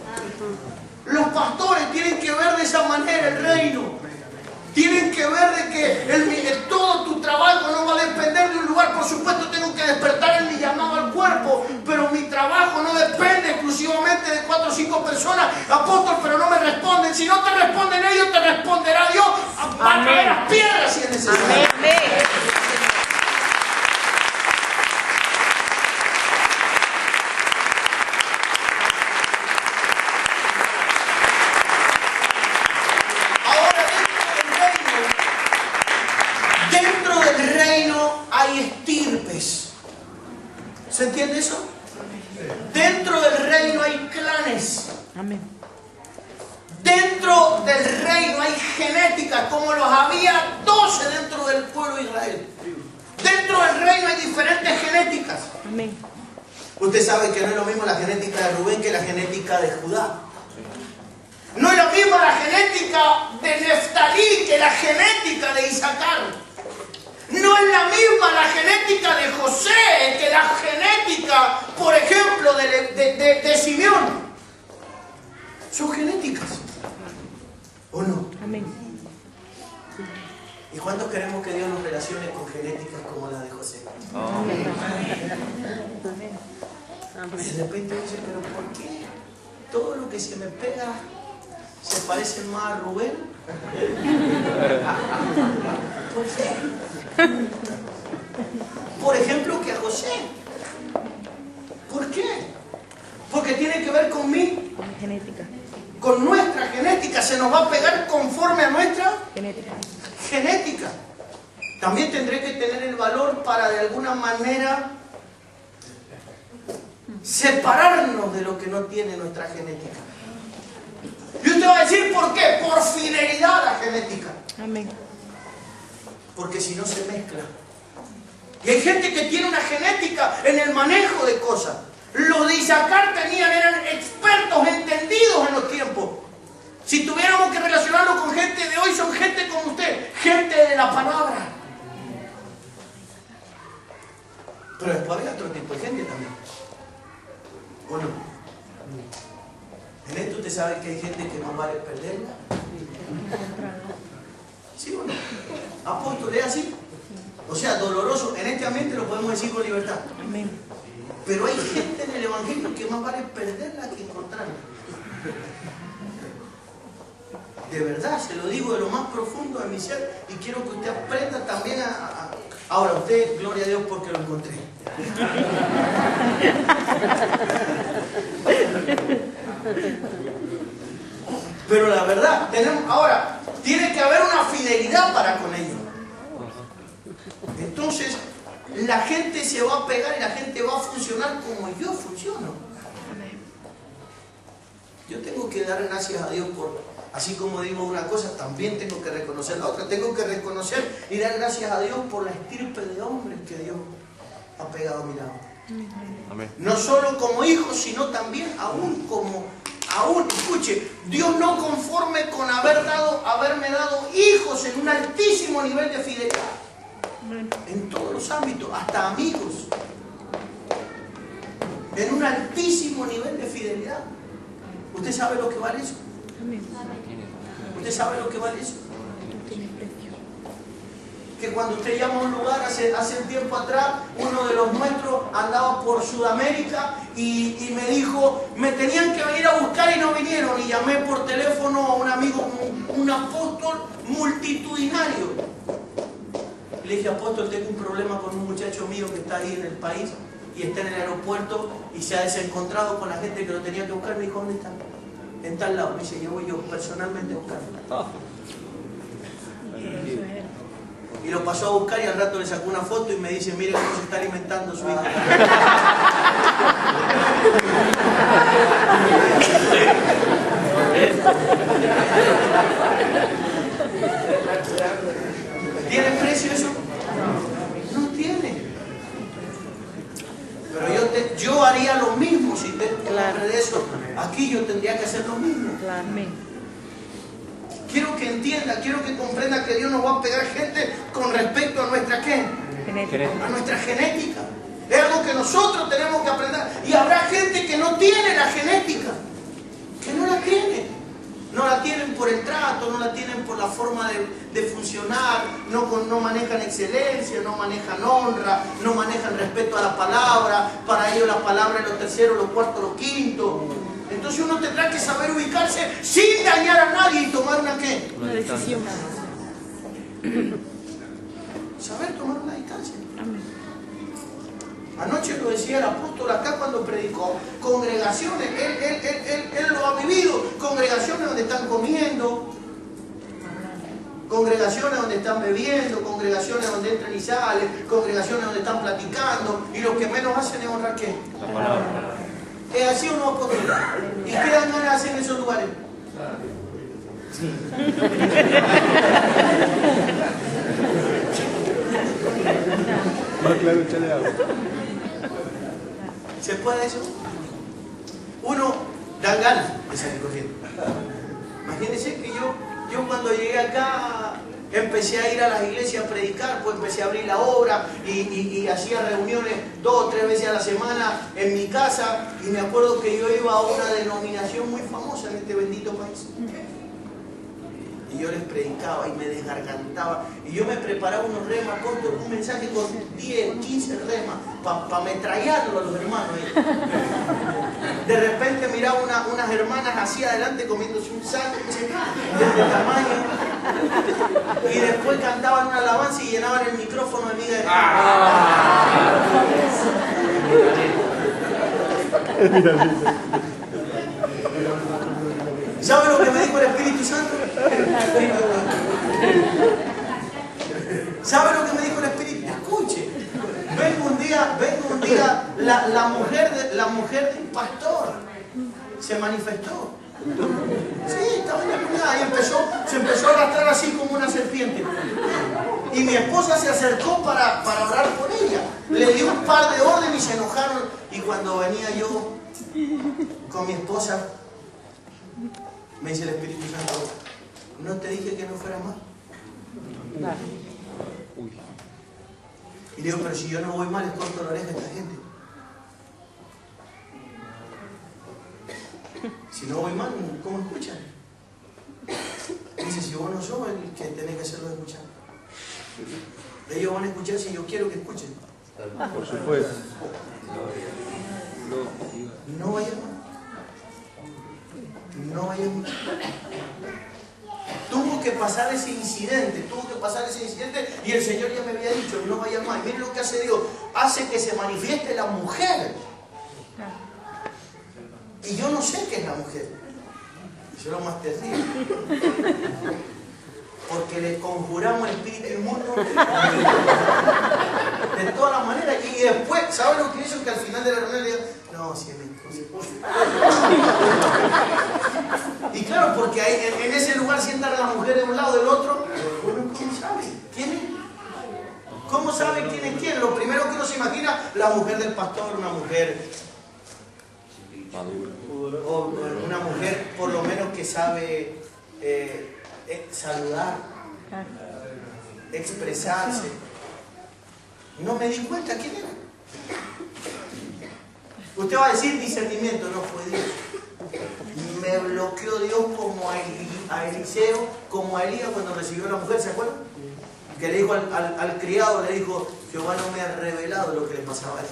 S1: Los pastores tienen que ver de esa manera el reino. Tienen que ver de que todo tu trabajo no va a depender de un lugar. Por supuesto, tengo que despertar en mi llamado al cuerpo, pero mi trabajo no depende exclusivamente de 4 o 5 personas. Apóstol, pero no me responden. Si no te responden ellos, te responderá Dios. Va a traer las piedras si es necesario.
S2: Amén.
S1: ¿Se entiende eso? Dentro del reino hay clanes.
S2: Amén.
S1: reino hay genéticas, como los había 12 dentro del pueblo de Israel. Dentro del reino hay diferentes genéticas.
S2: Amén.
S1: Usted sabe que no es lo mismo la genética de Rubén que la genética de Judá. No es lo mismo la genética de Neftalí que la genética de Isaacar. No es la misma la genética de José que la genética, por ejemplo, de Simeón. Son genéticas. ¿O no?
S2: Amén.
S1: ¿Y cuántos queremos que Dios nos relacione con genéticas como la de José? Y de repente dice, pero ¿por qué todo lo que se me pega se parece más a Rubén? ¿Por qué? Por ejemplo, que a José. ¿Por qué? Porque tiene que ver con mí,
S2: Con genética.
S1: con nuestra genética. Se nos va a pegar conforme a nuestra
S2: Genética.
S1: genética. También tendré que tener el valor para de alguna manera separarnos de lo que no tiene nuestra genética. Y usted va a decir, ¿por qué? Por fidelidad a la genética.
S2: Amén.
S1: Porque si no se mezcla. Y hay gente que tiene una genética en el manejo de cosas. Los de Isaacar eran expertos, entendidos en los tiempos. Si tuviéramos que relacionarlo con gente de hoy, son gente como usted, gente de la palabra. Pero después había otro tipo de gente también. ¿O no? En esto usted sabe que hay gente que más vale perderla. ¿Sí o no? Apóstol, ¿es así? O sea, doloroso. En este ambiente lo podemos decir con libertad.
S2: Amén.
S1: Pero hay gente en el Evangelio que más vale perderla que encontrarla. De verdad, se lo digo de lo más profundo de mi ser y quiero que usted aprenda también a... Ahora, usted, gloria a Dios porque lo encontré. Pero la verdad, ahora, tiene que haber una fidelidad para con ellos. Entonces, la gente se va a pegar y la gente va a funcionar como yo funciono. Yo tengo que dar gracias a Dios por, así como digo una cosa, también tengo que reconocer la otra. Tengo que reconocer y dar gracias a Dios por la estirpe de hombres que Dios ha pegado a mi lado.
S3: Amén.
S1: No solo como hijos, sino también escuche, Dios no conforme con haberme dado hijos en un altísimo nivel de fidelidad. En todos los ámbitos, hasta amigos. En un altísimo nivel de fidelidad. ¿Usted sabe lo que vale eso?
S2: Amén.
S1: ¿Usted sabe lo que vale eso?
S2: No tiene precio.
S1: Que cuando usted llama a un lugar, hace un tiempo atrás, uno de los nuestros andaba por Sudamérica y me dijo, me tenían que venir a buscar y no vinieron. Y llamé por teléfono a un amigo, un apóstol multitudinario. Le dije, apóstol, tengo un problema con un muchacho mío que está ahí en el país y está en el aeropuerto y se ha desencontrado con la gente que lo tenía que buscar. Me dijo, ¿dónde está? En tal lado. Me dice, yo voy yo personalmente a buscarlo. Y lo pasó a buscar y al rato le sacó una foto y me dice, mire cómo se está alimentando su hija. ¿Tiene precio eso? No tiene. Pero yo haría lo mismo si te de eso. Aquí yo tendría que hacer lo mismo.
S2: Amén.
S1: Quiero que entienda, quiero que comprenda que Dios nos va a pegar gente con respecto a nuestra ¿qué?
S2: Genética.
S1: A nuestra genética. Es algo que nosotros tenemos que aprender. Y habrá gente que no tiene la genética. Que no la tiene. No la tienen por el trato, no la tienen por la forma de funcionar, no manejan excelencia, no manejan honra, no manejan respeto a la palabra. Para ellos la palabra es lo tercero, lo cuarto, lo quinto. Entonces uno tendrá que saber ubicarse sin dañar a nadie y tomar una ¿qué?
S2: Una decisión.
S1: Saber tomar una distancia.
S2: Amén.
S1: Anoche lo decía el apóstol acá cuando predicó, congregaciones, él lo ha vivido, congregaciones donde están comiendo, congregaciones donde están bebiendo, congregaciones donde entran y salen, congregaciones donde están platicando, y lo que menos hacen es honrar ¿qué?
S3: La palabra.
S1: ¿Es así o no, apóstol? ¿Y qué dan ganas de hacer en esos lugares?
S3: Más claro, échale agua.
S1: ¿Se puede eso? Uno dan ganas de salir corriendo. Imagínense que yo cuando llegué acá empecé a ir a las iglesias a predicar, pues empecé a abrir la obra y hacía reuniones 2 o 3 veces a la semana en mi casa, y me acuerdo que yo iba a una denominación muy famosa en este bendito país. Y yo les predicaba y me desgargantaba. Y yo me preparaba unos remas, un mensaje con 10, 15 remas, para ametrallarlo a los hermanos. De repente miraba unas hermanas así adelante comiéndose un sándwich de este tamaño. Y después cantaban una alabanza y llenaban el micrófono de miga de... ¿Sabe lo que me dijo el Espíritu Santo? ¿Sabe lo que me dijo el Espíritu? Escuche, vengo un día la mujer del pastor se manifestó. Sí, estaba endemoniada y se empezó a arrastrar así como una serpiente. Y mi esposa se acercó para orar por ella. Le dio un par de órdenes y se enojaron. Y cuando venía yo con mi esposa, me dice el Espíritu Santo, ¿no te dije que no fuera más? Y le digo, pero si yo no voy mal, les corto la oreja a esta gente. Si no voy mal, ¿cómo escuchan? Dice, si vos no sos el que tenés que hacerlo escuchar. Ellos van a escuchar si yo quiero que escuchen.
S3: Por supuesto.
S1: No vayan mal. No vayan mal. Tuvo que pasar ese incidente y el Señor ya me había dicho, no vayan mal. Miren lo que hace Dios, hace que se manifieste la mujer. Y yo no sé qué es la mujer. Eso es lo más terrible. Porque le conjuramos el espíritu inmundo de todas las maneras. Y después, ¿saben lo que hizo? Que al final de la reunión le digo, no, si es mi esposa. Y claro, porque ahí, en ese lugar sientan a las mujeres de un lado del otro. Bueno, ¿quién sabe? ¿Quién es? ¿Cómo sabe quién es quién? Lo primero que uno se imagina, la mujer del pastor, una mujer... o una mujer por lo menos que sabe saludar, expresarse. No me di cuenta quién era. Usted va a decir discernimiento, no fue Dios. Me bloqueó Dios como a Eliseo, como a Elías cuando recibió a la mujer, ¿se acuerdan? Que le dijo al criado, le dijo, Jehová no me ha revelado lo que le pasaba a él.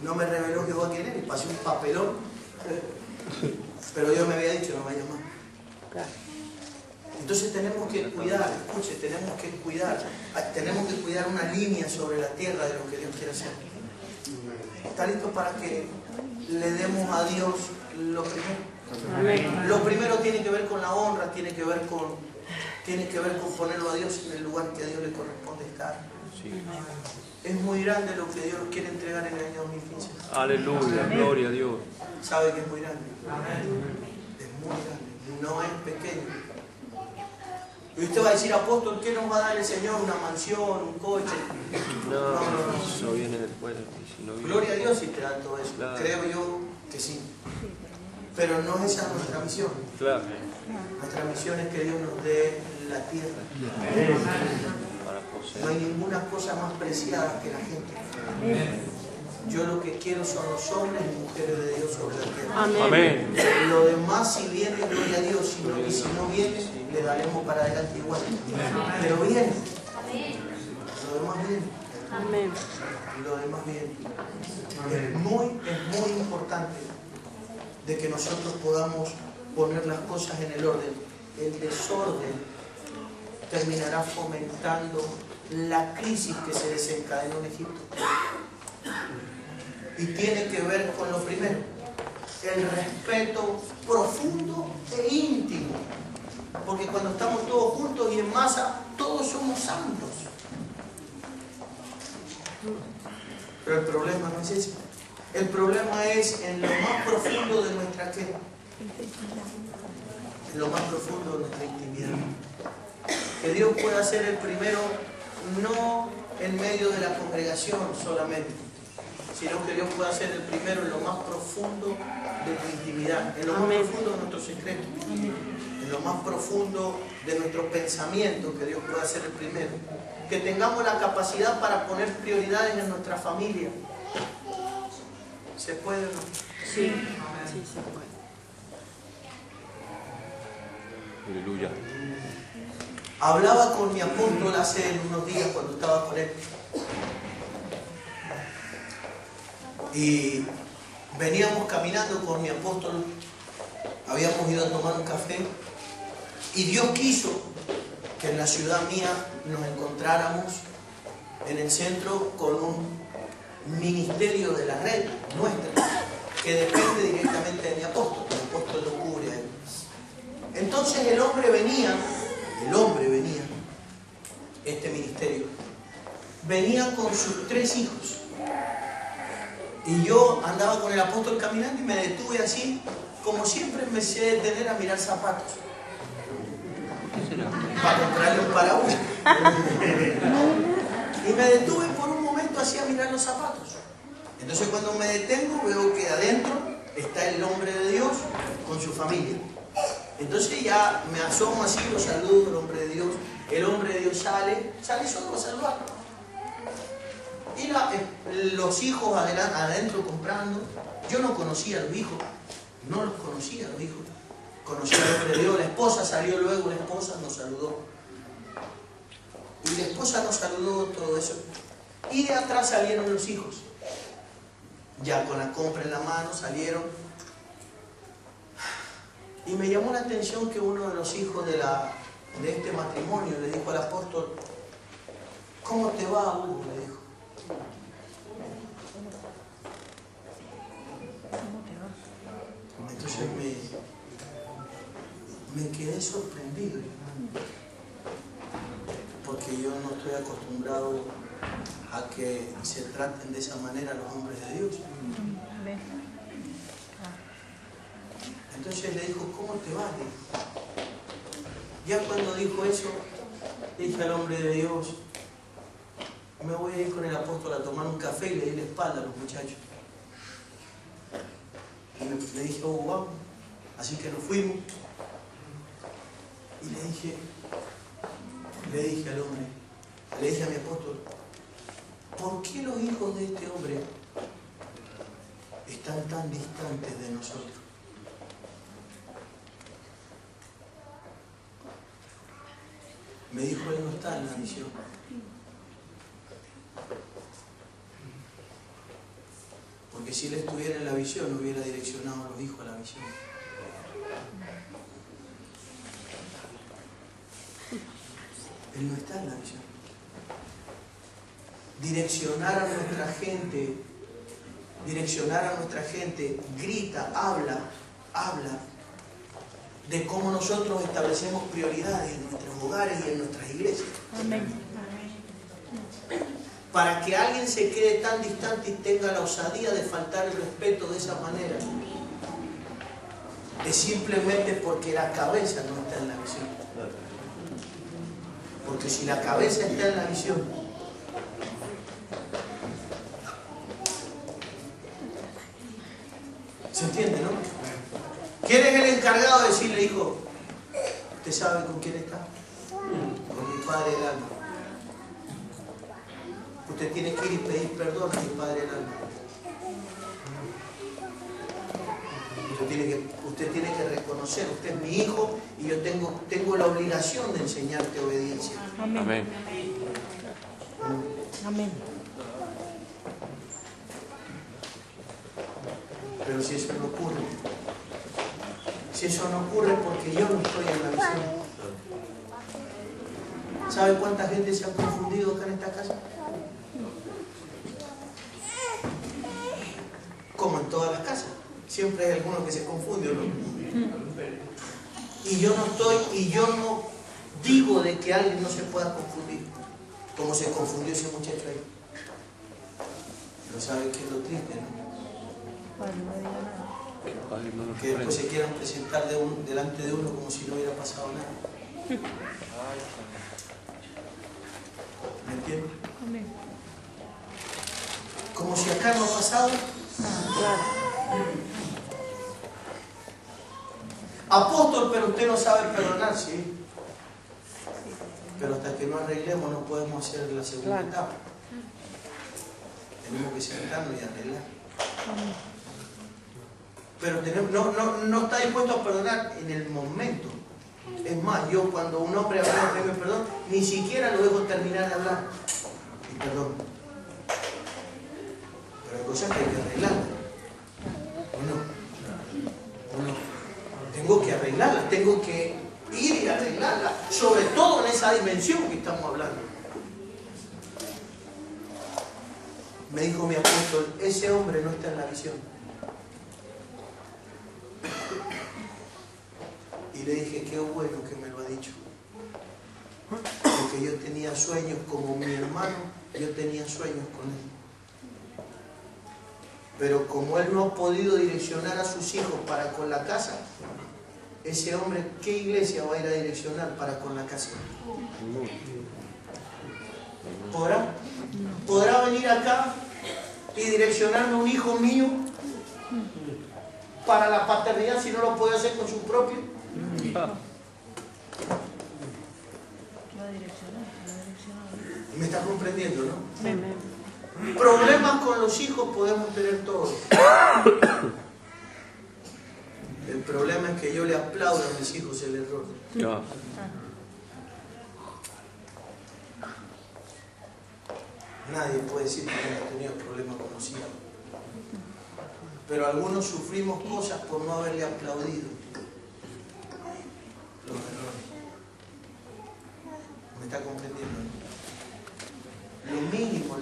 S1: No me reveló Jehová quién era y pasé un papelón. Pero Dios me había dicho, no vaya más. Entonces tenemos que cuidar, escuche, tenemos que cuidar una línea sobre la tierra de lo que Dios quiere hacer. ¿Está listo para que le demos a Dios lo primero? Amén. Lo primero tiene que ver con la honra, tiene que ver con ponerlo a Dios en el lugar que a Dios le corresponde estar. Sí. Es muy grande lo que Dios quiere entregar en el año 2015.
S3: Aleluya, gloria a Dios.
S1: ¿Sabe que es muy grande? Es muy grande, no es pequeño. Y usted va a decir, apóstol, ¿qué nos va a dar el Señor? ¿Una mansión, un coche? No.
S3: Eso viene después.
S1: Gloria a Dios si te dan todo eso. Claro. Creo yo que sí. Pero no es esa nuestra misión.
S3: Claro.
S1: Nuestra misión es que Dios nos dé la tierra. No hay ninguna cosa más preciada que la gente. Yo lo que quiero son los hombres y mujeres de Dios sobre la tierra.
S3: Amén.
S1: Lo demás, si viene, gloria a Dios. Y si no viene, le daremos para adelante igual. Pero viene. Lo demás viene.
S2: Amén.
S1: Lo demás viene. Es muy importante de que nosotros podamos poner las cosas en el orden. El desorden terminará fomentando la crisis que se desencadenó en Egipto. Y tiene que ver con lo primero, el respeto profundo e íntimo. Porque cuando estamos todos juntos y en masa, todos somos santos. Pero el problema no es ese. El problema es en lo más profundo de nuestra en lo más profundo de nuestra intimidad. Que Dios pueda ser el primero, no en medio de la congregación solamente, sino que Dios pueda ser el primero en lo más profundo de tu intimidad, en lo más profundo de nuestros secretos, en lo más profundo de nuestros pensamientos, que Dios pueda ser el primero. Que tengamos la capacidad para poner prioridades en nuestra familia. ¿Se puede o no?
S2: Sí, sí se puede.
S3: Aleluya.
S1: Hablaba con mi apóstol hace unos días cuando estaba con él. Y veníamos caminando con mi apóstol, habíamos ido a tomar un café y Dios quiso que en la ciudad mía nos encontráramos en el centro con un ministerio de la red nuestra que depende directamente de mi apóstol. Mi apóstol lo cubre a él. Entonces el hombre venía, este ministerio, venía con sus 3 hijos. Y yo andaba con el apóstol caminando y me detuve así, como siempre me sé detener a mirar zapatos. Para comprarle un paraguas. Y me detuve por un momento así a mirar los zapatos. Entonces cuando me detengo veo que adentro está el hombre de Dios con su familia. Entonces ya me asomo así, lo saludo, el hombre de Dios. El hombre de Dios sale solo a saludarlo. Y los hijos adentro comprando. Yo no conocía a los hijos, no los conocía a los hijos. Conocía al hombre de Dios, la esposa salió luego, la esposa nos saludó. Y la esposa nos saludó, todo eso. Y de atrás salieron los hijos. Ya con la compra en la mano salieron. Y me llamó la atención que uno de los hijos de este matrimonio le dijo al apóstol: ¿cómo te va, Hugo? Le dijo. Entonces me quedé sorprendido, porque yo no estoy acostumbrado a que se traten de esa manera los hombres de Dios. Entonces le dijo: ¿cómo te va? Ya cuando dijo eso, dije al hombre de Dios: me voy a ir con el apóstol a tomar un café, y le di la espalda a los muchachos. Y le dije: oh, vamos. Así que nos fuimos. Y le dije al hombre, le dije a mi apóstol: ¿por qué los hijos de este hombre están tan distantes de nosotros? Me dijo: él no está en la misión. Porque si él estuviera en la visión, no hubiera direccionado a los hijos a la visión. Él no está en la visión. Direccionar a nuestra gente, grita, habla de cómo nosotros establecemos prioridades en nuestros hogares y en nuestras iglesias.
S2: Amén.
S1: Para que alguien se quede tan distante y tenga la osadía de faltar el respeto de esa manera, es simplemente porque la cabeza no está en la visión. Porque si la cabeza está en la visión, ¿se entiende, no? ¿Quién es el encargado de decirle: hijo, ¿usted sabe con quién está? Con mi Padre del alma. Usted tiene que ir y pedir perdón a mi Padre del alma. Usted tiene que reconocer: usted es mi hijo y yo tengo la obligación de enseñarte obediencia.
S2: Amén.
S3: Amén.
S2: Amén.
S1: Pero si eso no ocurre, porque yo no estoy en la visión. ¿Sabe cuánta gente se ha confundido acá en esta casa? Como en todas las casas. Siempre hay alguno que se confunde, ¿no? Y yo no digo de que alguien no se pueda confundir, como se confundió ese muchacho ahí. Pero ¿sabe qué es lo triste, no?
S2: Bueno, no diga nada.
S3: Padre, no nos
S1: que después
S3: reprenda.
S1: se quieran presentar delante de uno como si no hubiera pasado nada. ¿Me entiendes?
S2: Amén.
S1: Como si acá no ha pasado.
S2: Claro.
S1: Apóstol, pero usted no sabe perdonar, sí. Pero hasta que no arreglemos no podemos hacer la segunda
S2: Claro.
S1: etapa. Tenemos que sentarnos y arreglar. Pero no está dispuesto a perdonar en el momento. Es más, yo cuando un hombre habla de perdón, ni siquiera lo dejo terminar de hablar. Y perdón. Pero hay cosas que hay que arreglar. ¿O no? Tengo que arreglarlas, tengo que ir y arreglarlas, sobre todo en esa dimensión que estamos hablando. Me dijo mi apóstol, ese hombre no está en la visión. Y le dije, qué bueno que me lo ha dicho. Porque yo tenía sueños como mi hermano, yo tenía sueños con él. Pero como él no ha podido direccionar a sus hijos para con la casa, ese hombre, ¿qué iglesia va a ir a direccionar para con la casa? ¿Podrá? ¿Podrá venir acá y direccionarme a un hijo mío para la paternidad si no lo puede hacer con su propio? ¿Me está comprendiendo, no?
S2: Amén.
S1: Problemas con los hijos podemos tener todos. El problema es que yo le aplaudo a mis hijos el error.
S3: Ya.
S1: Nadie puede decir que no haya tenido problemas con los hijos. Pero algunos sufrimos cosas por no haberle aplaudido los errores. ¿Me está comprendiendo? Lo mínimo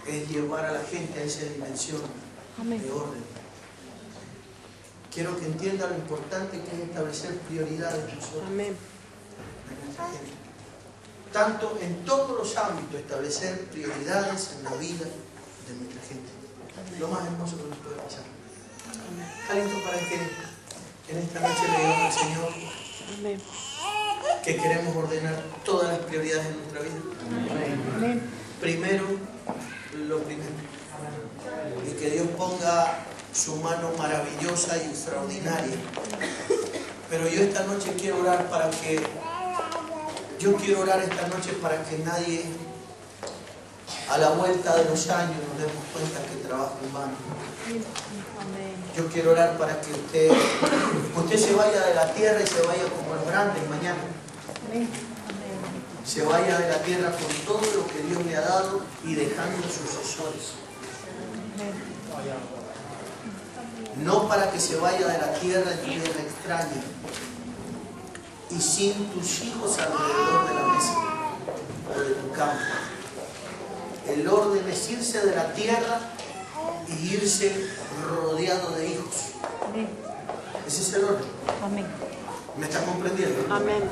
S1: es llevar a la gente a esa dimensión de orden. Quiero que entienda lo importante que es establecer prioridades nosotros.
S2: Amén.
S1: En nuestra gente. Tanto en todos los ámbitos, establecer prioridades en la vida de nuestra gente. Lo más hermoso que nos puede pasar. Aliento para que en esta noche le digamos al Señor
S2: Amén.
S1: que queremos ordenar todas las prioridades de nuestra vida.
S2: Amén.
S1: Primero, lo primero. Y que Dios ponga su mano maravillosa y extraordinaria. Pero yo esta noche quiero orar para que... Yo quiero orar esta noche para que nadie, a la vuelta de los años, nos demos cuenta que trabaja en vano.
S2: Amén.
S1: Yo quiero orar para que usted se vaya de la tierra y se vaya como los grandes mañana.
S2: Amén.
S1: Se vaya de la tierra con todo lo que Dios le ha dado y dejando sucesores. No para que se vaya de la tierra en tierra extraña y sin tus hijos alrededor de la mesa o de tu cama. El orden es irse de la tierra y irse rodeado de hijos.
S2: Amén.
S1: Ese es el orden.
S2: Amén.
S1: ¿Me están comprendiendo?
S2: Amén.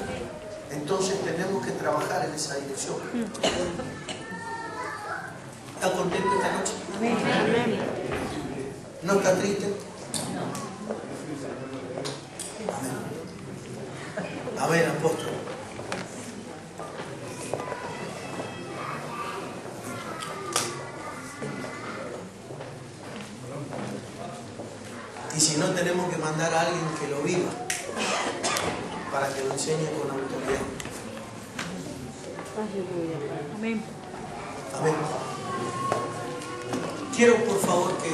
S1: Entonces tenemos que trabajar en esa dirección. ¿Está contento esta noche?
S2: Amén. Amén.
S1: ¿No está triste? Amén. Amén, apóstol. Y si no, tenemos que mandar a alguien que lo viva para que lo enseñe con autoridad.
S2: Amén.
S1: Amén. Quiero por favor que